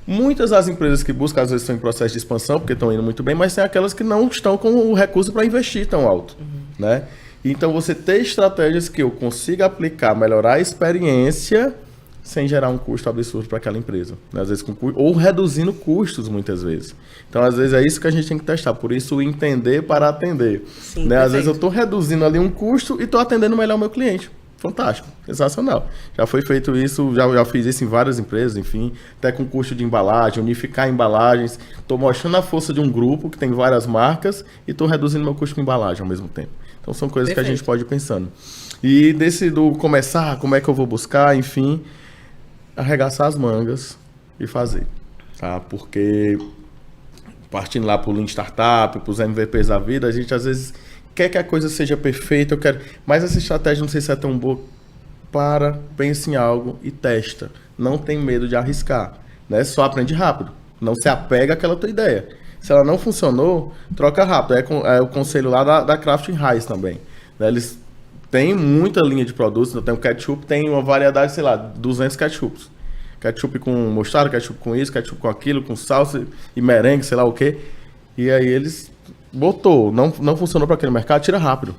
muitas das empresas que buscam, às vezes, estão em processo de expansão, porque estão indo muito bem, mas tem aquelas que não estão com o recurso para investir tão alto, né? Então você ter estratégias que eu consiga aplicar, melhorar a experiência sem gerar um custo absurdo para aquela empresa, né? Às vezes ou reduzindo custos, muitas vezes. Então, às vezes, é isso que a gente tem que testar. Por isso, o entender para atender. Sim, né? Às vezes, eu estou reduzindo ali um custo e estou atendendo melhor o meu cliente. Fantástico, sensacional. Já foi feito isso, já fiz isso em várias empresas, enfim, até com custo de embalagem, unificar embalagens. Estou mostrando a força de um grupo que tem várias marcas e estou reduzindo meu custo com embalagem ao mesmo tempo. Então, são coisas que a gente pode ir pensando. E do começar, como é que eu vou buscar, enfim, arregaçar as mangas e fazer, tá? Porque partindo lá para o Lean Startup, para os MVPs da vida, a gente às vezes quer que a coisa seja perfeita, mas essa estratégia não sei se é tão boa. Pense em algo e testa. Não tem medo de arriscar, né? Só aprende rápido. Não se apega àquela tua ideia. Se ela não funcionou, troca rápido. É o conselho lá da Kraft Heinz também, né? Eles têm muita linha de produtos. Então tem o ketchup, tem uma variedade, sei lá, 200 ketchups. Ketchup com mostarda, ketchup com isso, ketchup com aquilo, com salsa e merengue, sei lá o quê. E aí eles botou, não funcionou para aquele mercado, tira rápido.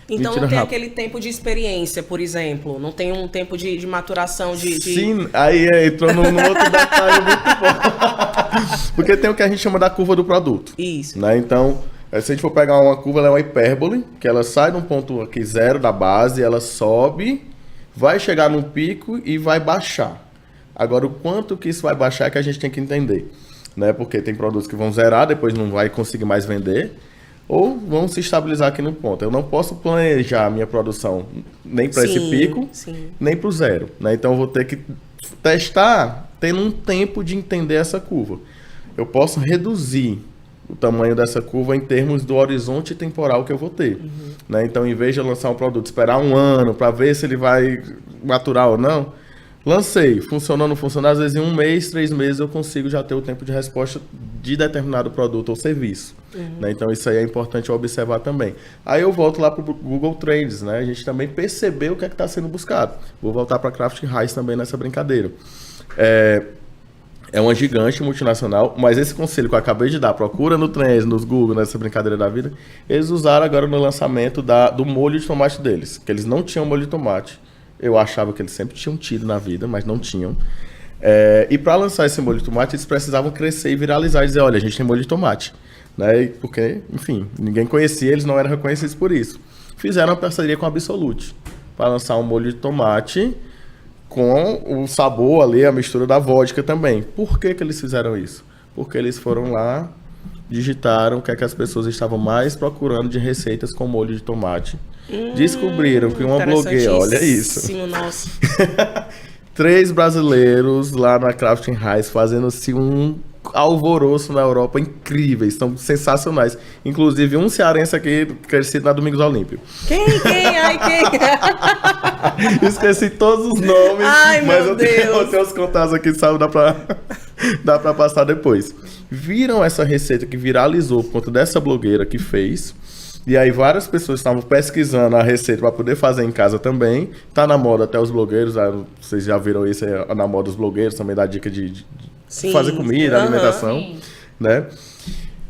Então não tem aquele tempo de experiência, por exemplo, não tem um tempo de maturação de... Sim, aí entrou num outro detalhe muito bom. Porque tem o que a gente chama da curva do produto. Isso. Né? Então, se a gente for pegar uma curva, ela é uma hipérbole, que ela sai de um ponto aqui zero da base, ela sobe, vai chegar num pico e vai baixar. Agora, o quanto que isso vai baixar é que a gente tem que entender. Né? Porque tem produtos que vão zerar, depois não vai conseguir mais vender, ou vão se estabilizar aqui no ponto. Eu não posso planejar a minha produção nem para esse pico, nem para o zero. Né? Então, eu vou ter que testar tendo um tempo de entender essa curva. Eu posso reduzir o tamanho dessa curva em termos do horizonte temporal que eu vou ter. Né? Então, em vez de eu lançar um produto, esperar um ano para ver se ele vai maturar ou não, lancei, funcionou ou não funcionou, às vezes em 1 mês, 3 meses eu consigo já ter o tempo de resposta de determinado produto ou serviço. Né? Então isso aí é importante observar também. Aí eu volto lá para o Google Trends, né? A gente também percebeu o que é que está sendo buscado. Vou voltar para a Kraft Heinz também nessa brincadeira. É uma gigante multinacional, mas esse conselho que eu acabei de dar, procura no Trends, nos Google, nessa brincadeira da vida, eles usaram agora no lançamento do molho de tomate deles, que eles não tinham molho de tomate. Eu achava que eles sempre tinham tido na vida, mas não tinham. E para lançar esse molho de tomate, eles precisavam crescer e viralizar e dizer, olha, a gente tem molho de tomate. Né? Porque, enfim, ninguém conhecia, eles não eram reconhecidos por isso. Fizeram uma parceria com a Absolute para lançar um molho de tomate com o sabor ali, a mistura da vodka também. Por que eles fizeram isso? Porque eles foram lá, digitaram o que é que as pessoas estavam mais procurando de receitas com molho de tomate. Descobriram que uma blogueira, olha isso. Nossa. 3 brasileiros lá na Kraft Heinz fazendo assim um alvoroço na Europa incríveis, estão sensacionais. Inclusive um cearense aqui crescido na Domingos Olímpio. Quem? Ai, quem? Esqueci todos os nomes. Ai, mas meu Deus. Eu tenho os contatos aqui, sabe? Dá pra passar depois. Viram essa receita que viralizou por conta dessa blogueira que fez. E aí várias pessoas estavam pesquisando a receita para poder fazer em casa também. Tá na moda até os blogueiros, vocês já viram isso, é na moda os blogueiros também dá dica de fazer comida, alimentação, né?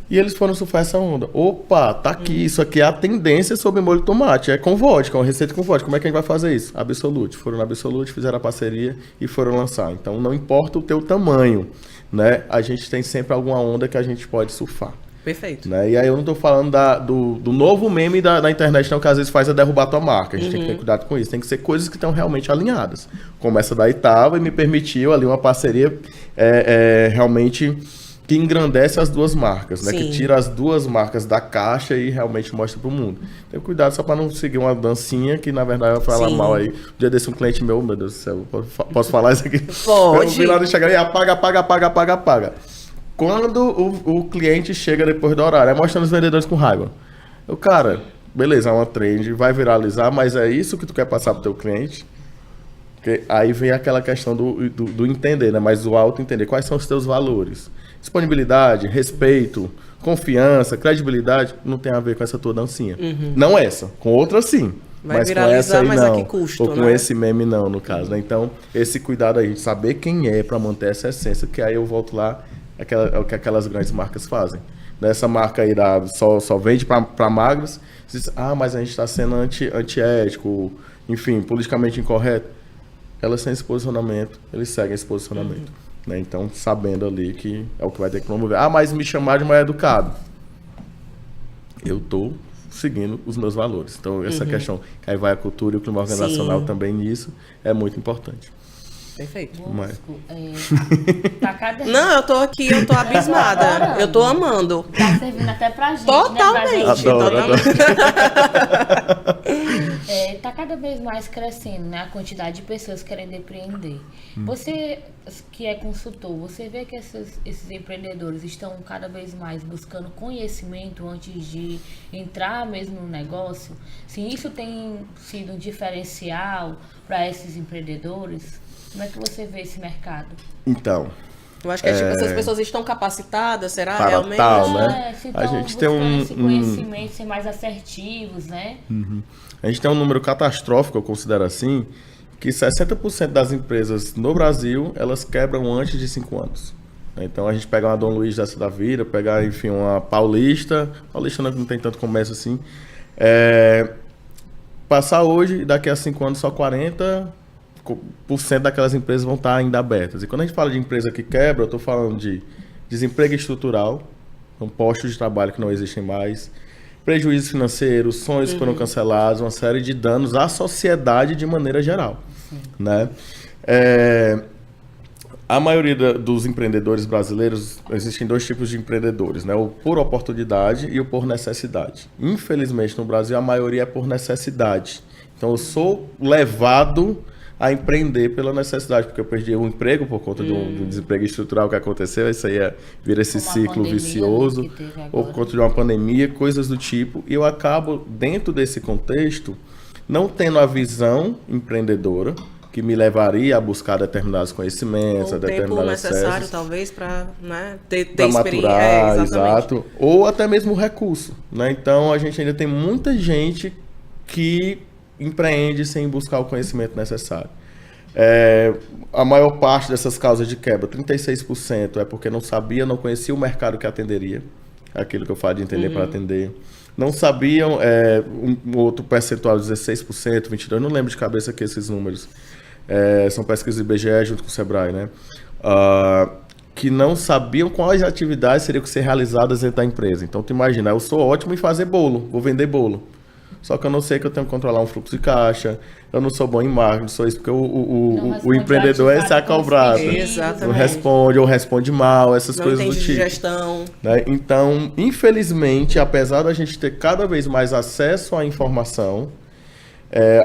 E eles foram surfar essa onda. Opa, tá aqui, isso aqui é a tendência sobre molho de tomate, é com vodka, é uma receita com vodka. Como é que a gente vai fazer isso? Absolute. Foram na Absolute, fizeram a parceria e foram lançar. Então não importa o teu tamanho, né? A gente tem sempre alguma onda que a gente pode surfar. Perfeito. Né? E aí eu não estou falando do novo meme da internet, não, que às vezes faz derrubar tua marca. A gente tem que ter cuidado com isso. Tem que ser coisas que estão realmente alinhadas. Como essa daí estava e me permitiu ali uma parceria realmente que engrandece as duas marcas, né? Que tira as duas marcas da caixa e realmente mostra para o mundo. Tem cuidado só para não seguir uma dancinha que, na verdade, vai falar mal aí. Um dia desse um cliente meu Deus do céu, posso falar isso aqui? Pode. Eu vi lá no Instagram e apaga. Quando o cliente chega depois do horário, é mostrando os vendedores com raiva. Eu, cara, beleza, é uma trend, vai viralizar, mas é isso que tu quer passar pro teu cliente? Porque aí vem aquela questão do entender, né? Mas o auto-entender. Quais são os teus valores? Disponibilidade, respeito, confiança, credibilidade, não tem a ver com essa tua dancinha. Não essa, com outra sim. Vai mas viralizar, com essa aí mas não. a que custo, ou com né? esse meme não, no caso, né? Então, esse cuidado aí de saber quem é para manter essa essência, que aí eu volto lá, é o que aquelas grandes marcas fazem. Nessa marca aí só vende para magras, você diz, mas a gente está sendo antiético, enfim, politicamente incorreto. Elas têm esse posicionamento, eles seguem esse posicionamento. Né? Então, sabendo ali que é o que vai ter que promover. Mas me chamar de mais educado. Eu estou seguindo os meus valores. Então, essa questão, que aí vai a cultura e o clima organizacional também nisso, é muito importante. Perfeito. Não, eu tô aqui, eu tô abismada. Eu tô amando. Tá servindo até pra gente, Totalmente. né? Adoro. Tá cada vez mais crescendo, né? A quantidade de pessoas querendo empreender. Você, que é consultor, você vê que esses empreendedores estão cada vez mais buscando conhecimento antes de entrar mesmo no negócio? Se isso tem sido um diferencial para esses empreendedores, como é que você vê esse mercado? Então, eu acho que essas pessoas estão capacitadas, será para realmente? tal, né? Se A gente tem esse conhecimento, ser mais assertivos, né? A gente tem um número catastrófico, eu considero assim, que 60% das empresas no Brasil, elas quebram antes de 5 anos. Então a gente pega uma Dom Luiz dessa da vida, pegar, enfim, uma Paulista não tem tanto comércio assim, passar hoje, daqui a 5 anos só 40% daquelas empresas vão estar ainda abertas. E quando a gente fala de empresa que quebra, eu estou falando de desemprego estrutural, então postos de trabalho que não existem mais, prejuízos financeiros, sonhos que foram cancelados, uma série de danos à sociedade de maneira geral. Né? A maioria dos empreendedores brasileiros, existem 2 tipos de empreendedores, né? O por oportunidade e o por necessidade. Infelizmente, no Brasil, a maioria é por necessidade. Então, eu sou levado a empreender pela necessidade, porque eu perdi o emprego por conta do desemprego estrutural que aconteceu, isso aí vira esse ciclo vicioso, ou por conta de uma pandemia, coisas do tipo, e eu acabo, dentro desse contexto, não tendo a visão empreendedora que me levaria a buscar determinados conhecimentos, ou determinados acessos. O tempo necessário, talvez, para ter experiência. Maturar, exato. Ou até mesmo recurso. Né? Então, a gente ainda tem muita gente que empreende sem buscar o conhecimento necessário. A maior parte dessas causas de quebra, 36%, é porque não sabia, não conhecia o mercado que atenderia. Aquilo que eu falo de entender para atender. Não sabiam, um outro percentual, 16%, 22%, não lembro de cabeça aqui esses números. São pesquisas do IBGE junto com o Sebrae, né? Que não sabiam quais atividades seriam que ser realizadas dentro da empresa. Então, tu imagina, eu sou ótimo em fazer bolo, vou vender bolo. Só que eu não sei que eu tenho que controlar um fluxo de caixa, eu não sou bom em marketing, sou isso, porque o empreendedor é sacobrado. Exatamente. Não responde, ou responde mal, essas não coisas do tipo. Gestão. Né? Então, infelizmente, apesar da gente ter cada vez mais acesso à informação,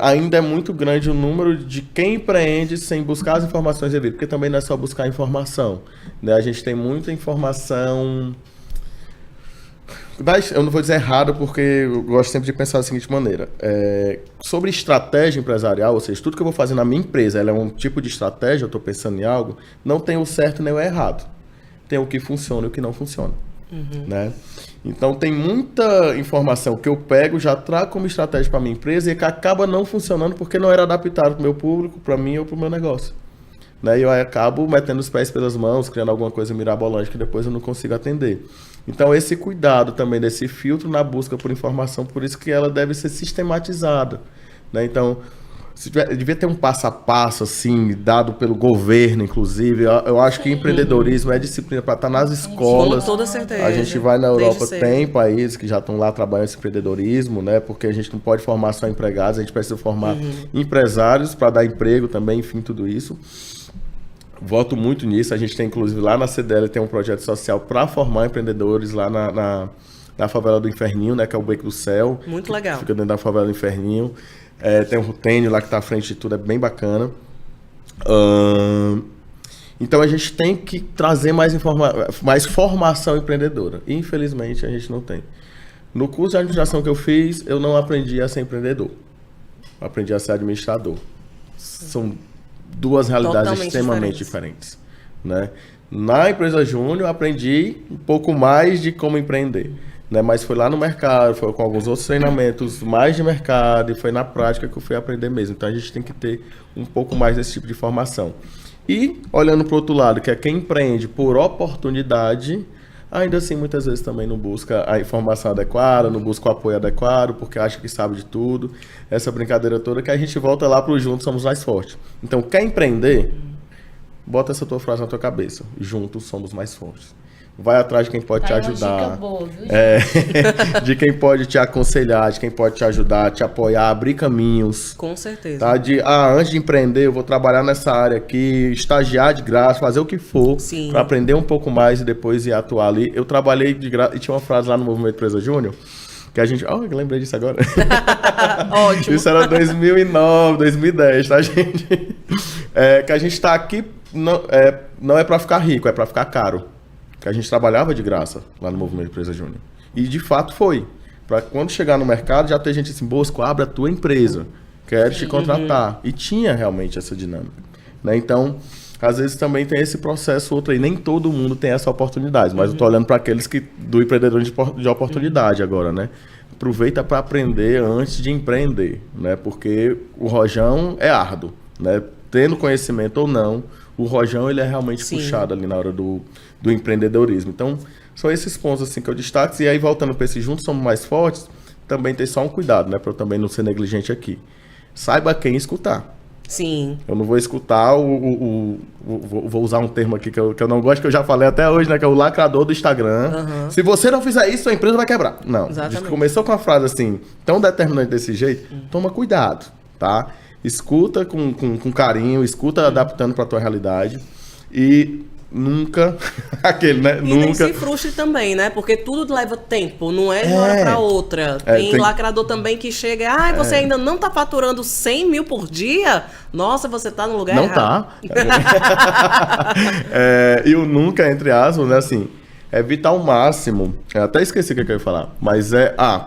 ainda é muito grande o número de quem empreende sem buscar as informações devidas, porque também não é só buscar informação. Né? A gente tem muita informação... Eu não vou dizer errado, porque eu gosto sempre de pensar da seguinte maneira. Sobre estratégia empresarial, ou seja, tudo que eu vou fazer na minha empresa, ela é um tipo de estratégia, eu estou pensando em algo, não tem o certo nem o errado. Tem o que funciona e o que não funciona. Né? Então, tem muita informação que eu pego, já trago como estratégia para a minha empresa e que acaba não funcionando porque não era adaptado para o meu público, para mim ou para o meu negócio. Né? E eu acabo metendo os pés pelas mãos, criando alguma coisa mirabolante que depois eu não consigo atender. Então, esse cuidado também desse filtro na busca por informação, por isso que ela deve ser sistematizada. Né? Então, devia ter um passo a passo, assim, dado pelo governo, inclusive. Eu acho que empreendedorismo é disciplina para estar nas escolas. Com toda certeza. A gente vai na Europa, Desde cedo. tem países que já estão lá trabalhando esse empreendedorismo, né? Porque a gente não pode formar só empregados, a gente precisa formar empresários para dar emprego também, enfim, tudo isso. Voto muito nisso. A gente tem, inclusive, lá na CDL, tem um projeto social para formar empreendedores lá na favela do Inferninho, né? Que é o Beco do Céu. Muito legal. Fica dentro da favela do Inferninho. Tem o Rutênio lá que está à frente de tudo, é bem bacana. Então a gente tem que trazer mais formação empreendedora. Infelizmente a gente não tem. No curso de administração que eu fiz, eu não aprendi a ser empreendedor. Aprendi a ser administrador. São duas realidades Totalmente extremamente diferentes, né? Na empresa Júnior, eu aprendi um pouco mais de como empreender, né? Mas foi lá no mercado, foi com alguns outros treinamentos mais de mercado e foi na prática que eu fui aprender mesmo. Então a gente tem que ter um pouco mais desse tipo de formação. E olhando para o outro lado, que é quem empreende por oportunidade, ainda assim muitas vezes também não busca a informação adequada, não busca o apoio adequado, porque acha que sabe de tudo. Essa brincadeira toda que a gente volta lá para o juntos somos mais fortes. Então quer empreender? Bota essa tua frase na tua cabeça. Juntos somos mais fortes. Vai atrás de quem pode te ajudar. Uma dica boa, viu? De quem pode te aconselhar, de quem pode te ajudar, te apoiar, abrir caminhos. Com certeza. Tá? Antes de empreender, eu vou trabalhar nessa área aqui, estagiar de graça, fazer o que for, para aprender um pouco mais e depois ir atuar ali. Eu trabalhei de graça, e tinha uma frase lá no Movimento Empresa Júnior, que a gente... eu lembrei disso agora. Ótimo. Isso era 2009, 2010, tá, gente? Que a gente tá aqui, não é para ficar rico, é para ficar caro. Que a gente trabalhava de graça lá no Movimento Empresa Júnior. E de fato foi. Para quando chegar no mercado, já ter gente assim, Bosco, abre a tua empresa, quero te contratar. E tinha realmente essa dinâmica, né? Então, às vezes também tem esse processo outro aí. Nem todo mundo tem essa oportunidade, mas eu tô olhando para aqueles do empreendedor de oportunidade agora, né? Aproveita para aprender antes de empreender, né? Porque o rojão é árduo, né? Tendo conhecimento ou não, o rojão ele é realmente puxado ali na hora do empreendedorismo. Então, são esses pontos assim que eu destaco. E aí, voltando para esse juntos somos mais fortes, também tem só um cuidado, né? Para eu também não ser negligente aqui. Saiba quem escutar. Sim. Eu não vou escutar vou usar um termo aqui que eu não gosto, que eu já falei até hoje, né? Que é o lacrador do Instagram. Se você não fizer isso, sua empresa vai quebrar. Não. Exatamente. Começou com uma frase assim, tão determinante desse jeito, toma cuidado, tá? Escuta com carinho, escuta adaptando para a tua realidade e nunca aquele, né? E nunca nem se frustre também, né? Porque tudo leva tempo, não é de uma hora para outra. Tem lacrador também que chega, você ainda não tá faturando 100 mil por dia? Nossa, você tá no lugar errado. Não tá. E o nunca, entre aspas, né? Assim, evitar ao máximo, eu até esqueci o que eu ia falar, mas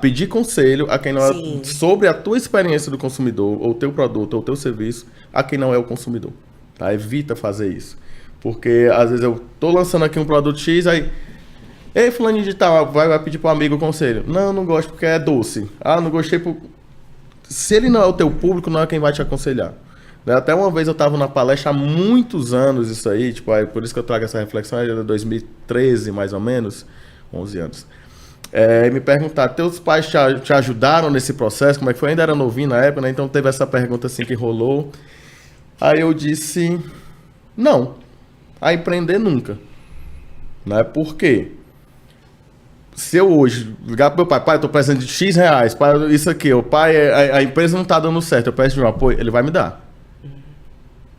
pedir conselho a quem não é, sobre a tua experiência do consumidor, ou teu produto, ou teu serviço, a quem não é o consumidor, tá? Evita fazer isso, porque às vezes eu tô lançando aqui um produto X, aí, ei, fulaninho de tal, vai pedir pro amigo o conselho, não gosto porque é doce, não gostei se ele não é o teu público, não é quem vai te aconselhar. Até uma vez eu estava na palestra há muitos anos, isso aí, por isso que eu trago essa reflexão, é de 2013 mais ou menos, 11 anos. Me perguntaram, teus pais te ajudaram nesse processo? Como é que foi? Eu ainda era novinho na época, né? Então teve essa pergunta assim que rolou. Aí eu disse, não, a empreender nunca. Né? Por quê? Se eu hoje ligar pro meu pai, eu tô precisando de X reais, pai, isso aqui, o pai, a empresa não tá dando certo, eu peço de um apoio, ele vai me dar.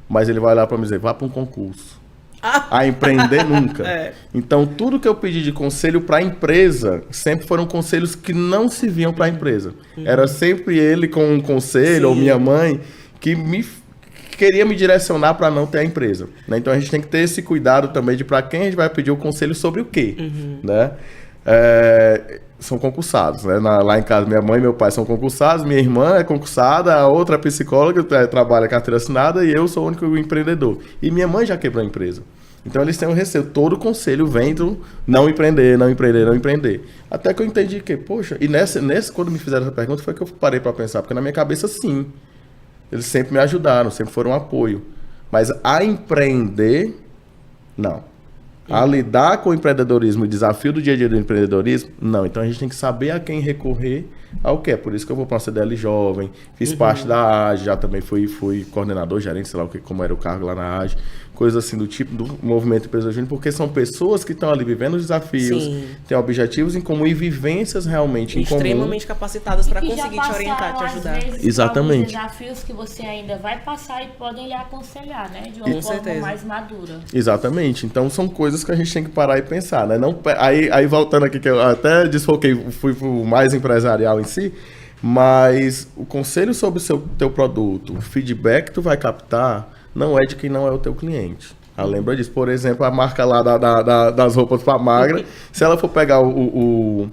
Mas ele vai olhar para me dizer, vá para um concurso. A empreender nunca. Então, tudo que eu pedi de conselho para a empresa, sempre foram conselhos que não se viam para a empresa. Era sempre ele com um conselho, ou minha mãe, que queria me direcionar para não ter a empresa. Né? Então, a gente tem que ter esse cuidado também de para quem a gente vai pedir o conselho sobre o quê. Né? São concursados, né? Lá em casa, minha mãe e meu pai são concursados, minha irmã é concursada, a outra é psicóloga, trabalha carteira assinada, e eu sou o único empreendedor. E minha mãe já quebrou a empresa. Então eles têm um receio, todo conselho vem do não empreender. Até que eu entendi que, poxa, e quando me fizeram essa pergunta, foi que eu parei para pensar, porque na minha cabeça, sim, eles sempre me ajudaram, sempre foram um apoio. Mas a empreender, não. a lidar com o empreendedorismo, o desafio do dia a dia do empreendedorismo, não. Então a gente tem que saber a quem recorrer ao que é. Por isso que eu vou para uma CDL jovem, fiz parte da AGE, já também fui coordenador, gerente, sei lá o que, como era o cargo lá na AGE, coisas assim do tipo do movimento Empresa Júnior, porque são pessoas que estão ali vivendo os desafios, têm objetivos em comum e vivências realmente em comum. Extremamente capacitadas para E que conseguir já te orientar, te passaram, ajudar. às vezes, Exatamente. alguns desafios que você ainda vai passar e podem lhe aconselhar, né? De uma Com forma certeza. mais madura. Exatamente. Então são coisas que a gente tem que parar e pensar, né? Não, aí voltando aqui, que eu até desfoquei, fui pro mais empresarial em si, mas o conselho sobre o teu produto, o feedback que tu vai captar, não é de quem não é o teu cliente. Lembra disso? Por exemplo, a marca lá das roupas para magra, se ela for pegar um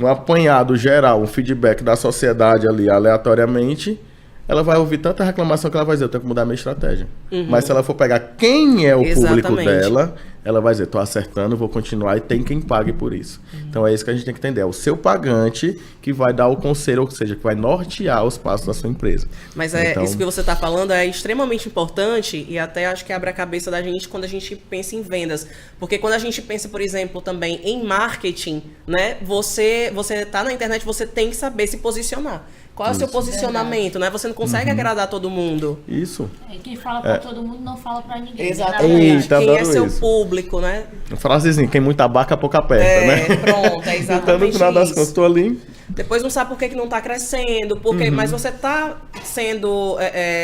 apanhado geral, um feedback da sociedade ali aleatoriamente, ela vai ouvir tanta reclamação que ela vai dizer, eu tenho que mudar minha estratégia. Mas se ela for pegar quem é o público Exatamente. dela, ela vai dizer, tô acertando, vou continuar e tem quem pague por isso. Então é isso que a gente tem que entender. É o seu pagante que vai dar o conselho, ou seja, que vai nortear os passos da sua empresa. Mas Então, isso que você está falando é extremamente importante e até acho que abre a cabeça da gente quando a gente pensa em vendas. Porque quando a gente pensa, por exemplo, também em marketing, né? Você tá na internet, você tem que saber se posicionar. Qual é o seu posicionamento, né? Você não consegue agradar todo mundo. Isso. Quem fala pra todo mundo não fala pra ninguém. Exatamente. Eita, Quem é adoro seu isso. público, né? Frasezinha, quem muito abaca, pouco aperta, né? Pronto, é Então, no exatamente final das isso. contas, tô ali. Depois não sabe por que não tá crescendo, porque, mas você tá sendo...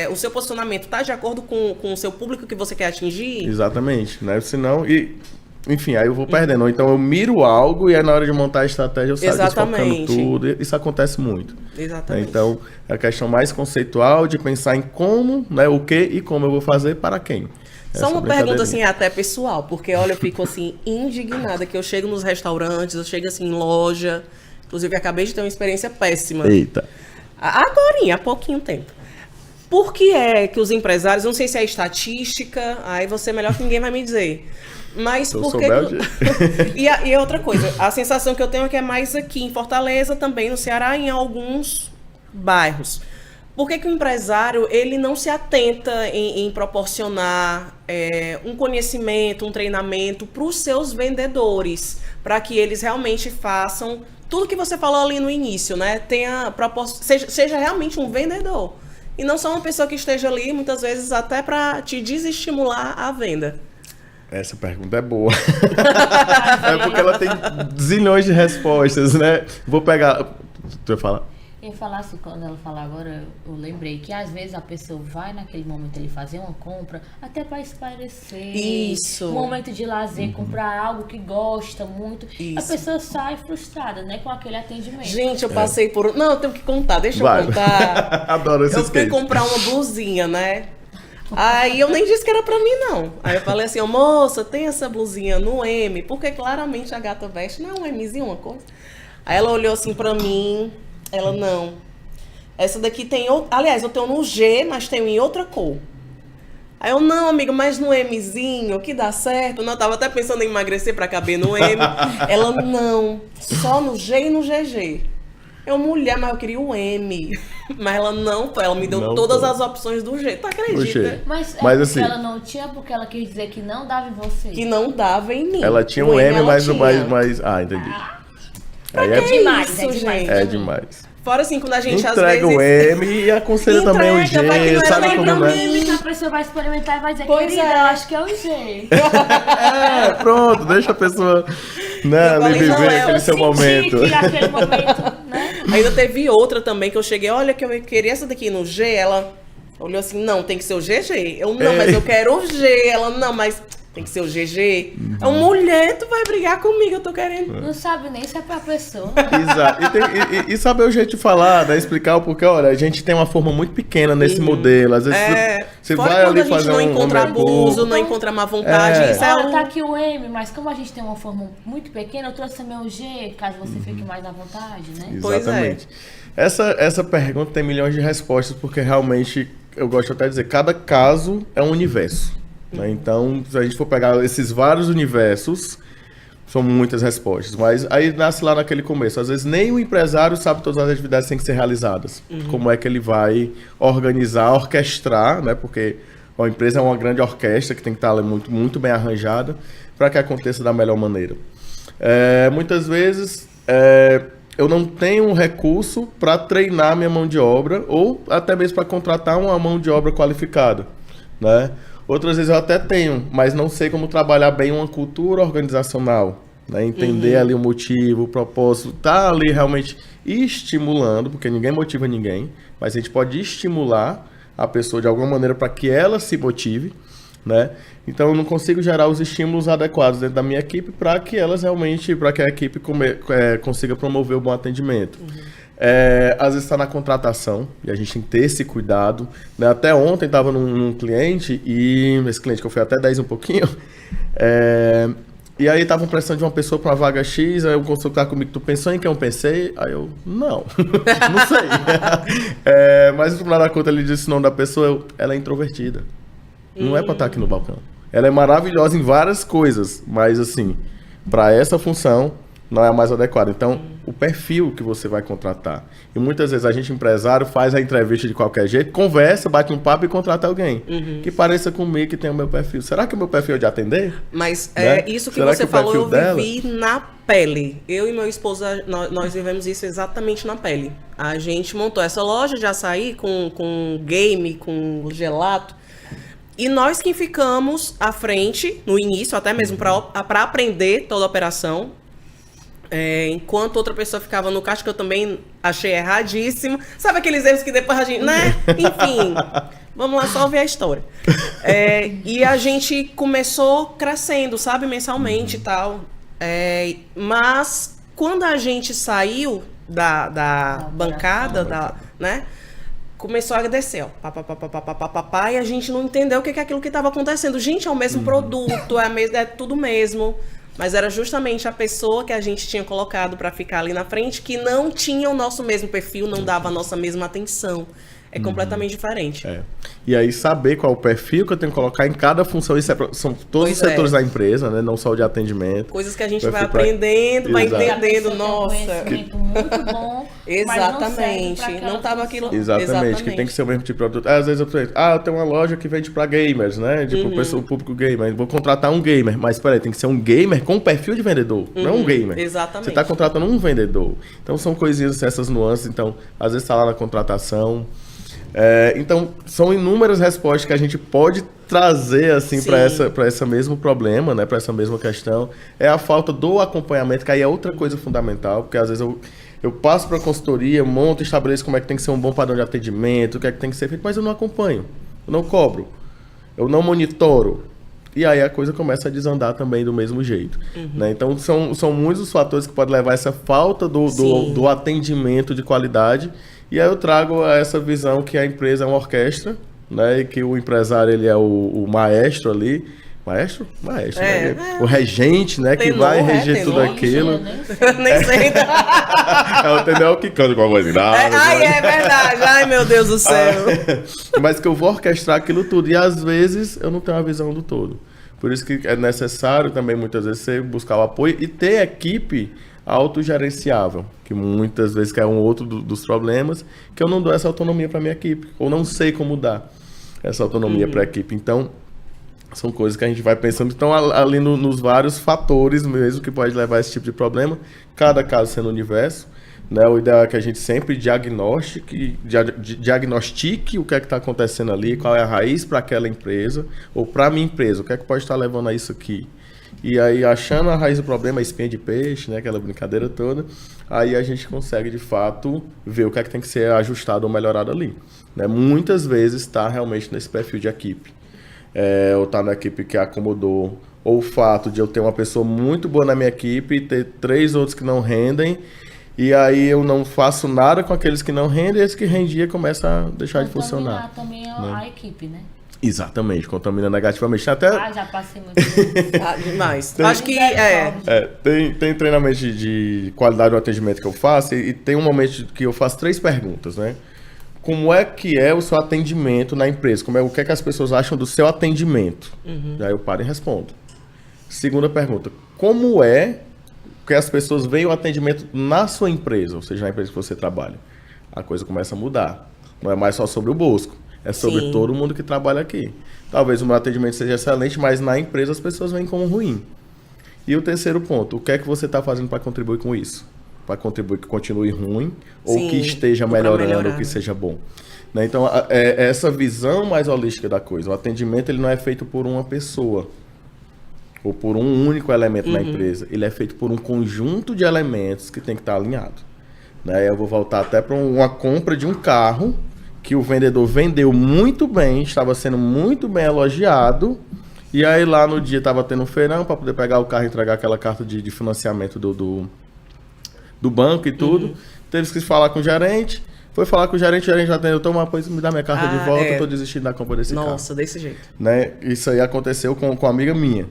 o seu posicionamento tá de acordo com o seu público que você quer atingir? Exatamente, né? Senão, enfim, aí eu vou perdendo. Ou então eu miro algo e aí na hora de montar a estratégia eu saio desfocando Exatamente. tudo. Isso acontece muito. Exatamente. Então, é a questão mais conceitual de pensar em como, né? O que e como eu vou fazer para quem. Só Essa uma pergunta assim, brincadeirinha. até pessoal, porque olha, eu fico assim, indignada, que eu chego nos restaurantes, eu chego assim em loja, inclusive acabei de ter uma experiência péssima. Eita. Agorinha, há pouquinho tempo. Por que é que os empresários, não sei se é estatística, aí você melhor que ninguém vai me dizer. Mas Se eu por que... souber, e outra coisa, a sensação que eu tenho é que é mais aqui em Fortaleza, também no Ceará, em alguns bairros. Por que o empresário ele não se atenta em proporcionar um conhecimento, um treinamento para os seus vendedores, para que eles realmente façam tudo que você falou ali no início, né? Seja realmente um vendedor e não só uma pessoa que esteja ali muitas vezes até para te desestimular a venda. Essa pergunta é boa. É porque ela tem zilhões de respostas, né? Vou pegar... Tu vai falar? Eu ia falar assim, quando ela falar agora, eu lembrei que às vezes a pessoa vai naquele momento ele fazer uma compra até para espairecer. Isso. Um momento de lazer, comprar algo que gosta muito. Isso. A pessoa sai frustrada, né, com aquele atendimento. Gente, eu passei por... Não, eu tenho que contar, deixa eu Vai. contar. Adoro esses Eu fui cases. comprar uma blusinha, né? Aí eu nem disse que era pra mim, não. Aí eu falei assim, ó, moça, tem essa blusinha no M, porque claramente a gata veste, não é um Mzinho, uma coisa. Aí ela olhou assim pra mim, ela, não. Essa daqui tem outra... Aliás, eu tenho no G, mas tenho em outra cor. Aí eu, não, amiga, mas no Mzinho, que dá certo. Não, eu tava até pensando em emagrecer pra caber no M. Ela, não, só no G e no GG. Eu, mulher, mas eu queria o M. Mas ela não, ela me deu Não todas foi. as opções do G. Tu O acredita? G. Mas Mas, porque assim- ela não tinha, porque ela quis dizer que não dava em você. Que não dava em mim. Ela tinha O um M, ela mas tinha. mais... Ah, entendi. Aí É demais, isso, é demais. gente? é demais. Fora assim, quando a gente às Entrega vezes... o M e aconselha também o G, Entrega, vai que não era sabe nem como pra é? mim. Que a pessoa vai experimentar e vai dizer, Pois querida, é. eu acho que é o G. É, pronto, deixa a pessoa, né, Eu ali falei, não, viver é, aquele eu seu momento. Que aquele momento, né? Ainda teve outra também que eu cheguei, olha que eu queria essa daqui no G, ela olhou assim, não, tem que ser o GG. Eu, não, mas eu quero o G. Ela, não, mas tem que ser o GG. É uma mulher, tu vai brigar comigo, eu tô querendo. Não sabe nem se é pra pessoa. Exato. E saber o jeito de falar, né? Explicar o porquê. Olha, a gente tem uma forma muito pequena nesse modelo. Às vezes você Fora vai quando ali a gente fazer não um encontra mergulho. abuso, não encontra má vontade. É. Isso é Olha, um... tá aqui o M, mas como a gente tem uma forma muito pequena, eu trouxe também o G, caso você fique mais à vontade, né? Pois é. Exatamente. Essa pergunta tem milhões de respostas, porque realmente, eu gosto até de dizer, cada caso é um universo. Né? Então, se a gente for pegar esses vários universos, são muitas respostas. Mas aí nasce lá naquele começo. Às vezes nem o empresário sabe todas as atividades que têm que ser realizadas. Como é que ele vai organizar, orquestrar, né? Porque A empresa é uma grande orquestra que tem que estar muito, muito bem arranjada para que aconteça da melhor maneira. Muitas vezes eu não tenho um recurso para treinar minha mão de obra ou até mesmo para contratar uma mão de obra qualificada, né? Outras vezes eu até tenho, mas não sei como trabalhar bem uma cultura organizacional, né? Entender ali o motivo, o propósito, tá ali realmente estimulando, porque ninguém motiva ninguém, mas a gente pode estimular a pessoa de alguma maneira para que ela se motive, né? Então eu não consigo gerar os estímulos adequados dentro da minha equipe para que elas realmente, para que a equipe consiga promover o bom atendimento. Às vezes está na contratação e a gente tem que ter esse cuidado, né? Até ontem estava num cliente e esse cliente que eu fui até 10 um pouquinho, e aí estavam prestando de uma pessoa para uma vaga X, aí o consultor estava comigo, tu pensou em quem eu pensei? Aí eu, não, não sei. Mas no final da conta ele disse o nome da pessoa, ela é introvertida. Não é para estar aqui no balcão. Ela é maravilhosa em várias coisas, mas assim, para essa função não é a mais adequada. Então, o perfil que você vai contratar. E muitas vezes a gente, empresário, faz a entrevista de qualquer jeito, conversa, bate um papo e contrata alguém que pareça comigo, que tem o meu perfil. Será que o meu perfil é de atender? Mas Né? isso que Será você o falou, eu perfil vivi na pele. Eu e meu esposo, nós vivemos isso exatamente na pele. A gente montou essa loja de açaí com game, com gelato. E nós que ficamos à frente, no início, até mesmo para aprender toda a operação. Enquanto outra pessoa ficava no caixa, que eu também achei erradíssimo. Sabe aqueles erros que depois a gente... né? Enfim, vamos lá só ver a história. E a gente começou crescendo, sabe? Mensalmente e tal. Mas quando a gente saiu da bancada, né? Começou a descer, ó, e a gente não entendeu o que é aquilo que estava acontecendo. Gente, é o mesmo produto, é tudo mesmo. Mas era justamente a pessoa que a gente tinha colocado para ficar ali na frente que não tinha o nosso mesmo perfil, não dava a nossa mesma atenção. É completamente diferente. E aí saber qual é o perfil que eu tenho que colocar em cada função. Isso são todos os setores da empresa, né? Não só o de atendimento. Coisas que a gente vai aprendendo, vai entendendo, nossa. Muito bom. Exatamente. Não estava aquilo. Exatamente, que tem que ser o mesmo tipo de produto. Às vezes eu penso, eu tenho uma loja que vende para gamers, né? Tipo, o público gamer. Vou contratar um gamer. Mas peraí, tem que ser um gamer com perfil de vendedor, não é um gamer. Exatamente. Você está contratando um vendedor. Então são coisinhas, essas nuances. Então, às vezes está lá na contratação. Então, são inúmeras respostas que a gente pode trazer assim para esse mesmo problema, né? Para essa mesma questão. É a falta do acompanhamento, que aí é outra coisa fundamental, porque às vezes eu passo para a consultoria, monto, estabeleço como é que tem que ser um bom padrão de atendimento, o que é que tem que ser feito, mas eu não acompanho, eu não cobro, eu não monitoro. E aí a coisa começa a desandar também do mesmo jeito. Né? Então, são muitos os fatores que podem levar a essa falta do atendimento de qualidade. E aí eu trago essa visão que a empresa é uma orquestra, né? E que o empresário ele é o maestro ali. Maestro? Maestro, né? O regente, né? Que vai reger tudo aquilo. Nem sei. O tenor é o que canta com a voz grave. É verdade. Ai, meu Deus do céu. Mas que eu vou orquestrar aquilo tudo. E às vezes eu não tenho a visão do todo. Por isso que é necessário também, muitas vezes, você buscar o apoio e ter equipe autogerenciável, que muitas vezes é um outro dos problemas, que eu não dou essa autonomia para minha equipe, ou não sei como dar essa autonomia para a equipe. Então, são coisas que a gente vai pensando, então ali nos vários fatores mesmo que pode levar a esse tipo de problema, cada caso sendo universo, né? O ideal é que a gente sempre diagnostique o que é que está acontecendo ali, qual é a raiz para aquela empresa, ou para a minha empresa, o que é que pode estar levando a isso aqui. E aí, achando a raiz do problema, a espinha de peixe, né, aquela brincadeira toda, aí a gente consegue, de fato, ver o que é que tem que ser ajustado ou melhorado ali. Né? Muitas vezes está realmente nesse perfil de equipe. Ou está na equipe que acomodou, ou o fato de eu ter uma pessoa muito boa na minha equipe e ter 3 outros que não rendem, e aí eu não faço nada com aqueles que não rendem, e esse que rendia começa a deixar de funcionar. Também a equipe, né? Exatamente, contamina negativamente. Até... já passei muito. Demais. Acho que tem treinamento de qualidade do atendimento que eu faço e tem um momento que eu faço 3 perguntas, né? Como é que é o seu atendimento na empresa? O que é que as pessoas acham do seu atendimento? Aí eu paro e respondo. Segunda pergunta, como é que as pessoas veem o atendimento na sua empresa, ou seja, na empresa que você trabalha? A coisa começa a mudar. Não é mais só sobre o Bosco. É sobre Sim. todo mundo que trabalha aqui. Talvez o meu atendimento seja excelente, mas na empresa as pessoas veem como ruim. E o terceiro ponto, o que é que você está fazendo para contribuir com isso? Para contribuir que continue ruim ou Sim, que esteja ou pra melhorando melhorar, ou que né? seja bom. Né? Então, é essa visão mais holística da coisa. O atendimento ele não é feito por uma pessoa ou por um único elemento na empresa. Ele é feito por um conjunto de elementos que tem que estar alinhado. Né? Eu vou voltar até para uma compra de um carro que o vendedor vendeu muito bem, estava sendo muito bem elogiado. E aí lá no dia estava tendo um feirão para poder pegar o carro e entregar aquela carta de financiamento do banco e tudo. Teve que falar com o gerente. Foi falar com o gerente já atendeu. Toma, pois me dá minha carta de volta, eu tô desistindo da compra desse carro. Nossa, desse jeito. Né? Isso aí aconteceu com uma amiga minha.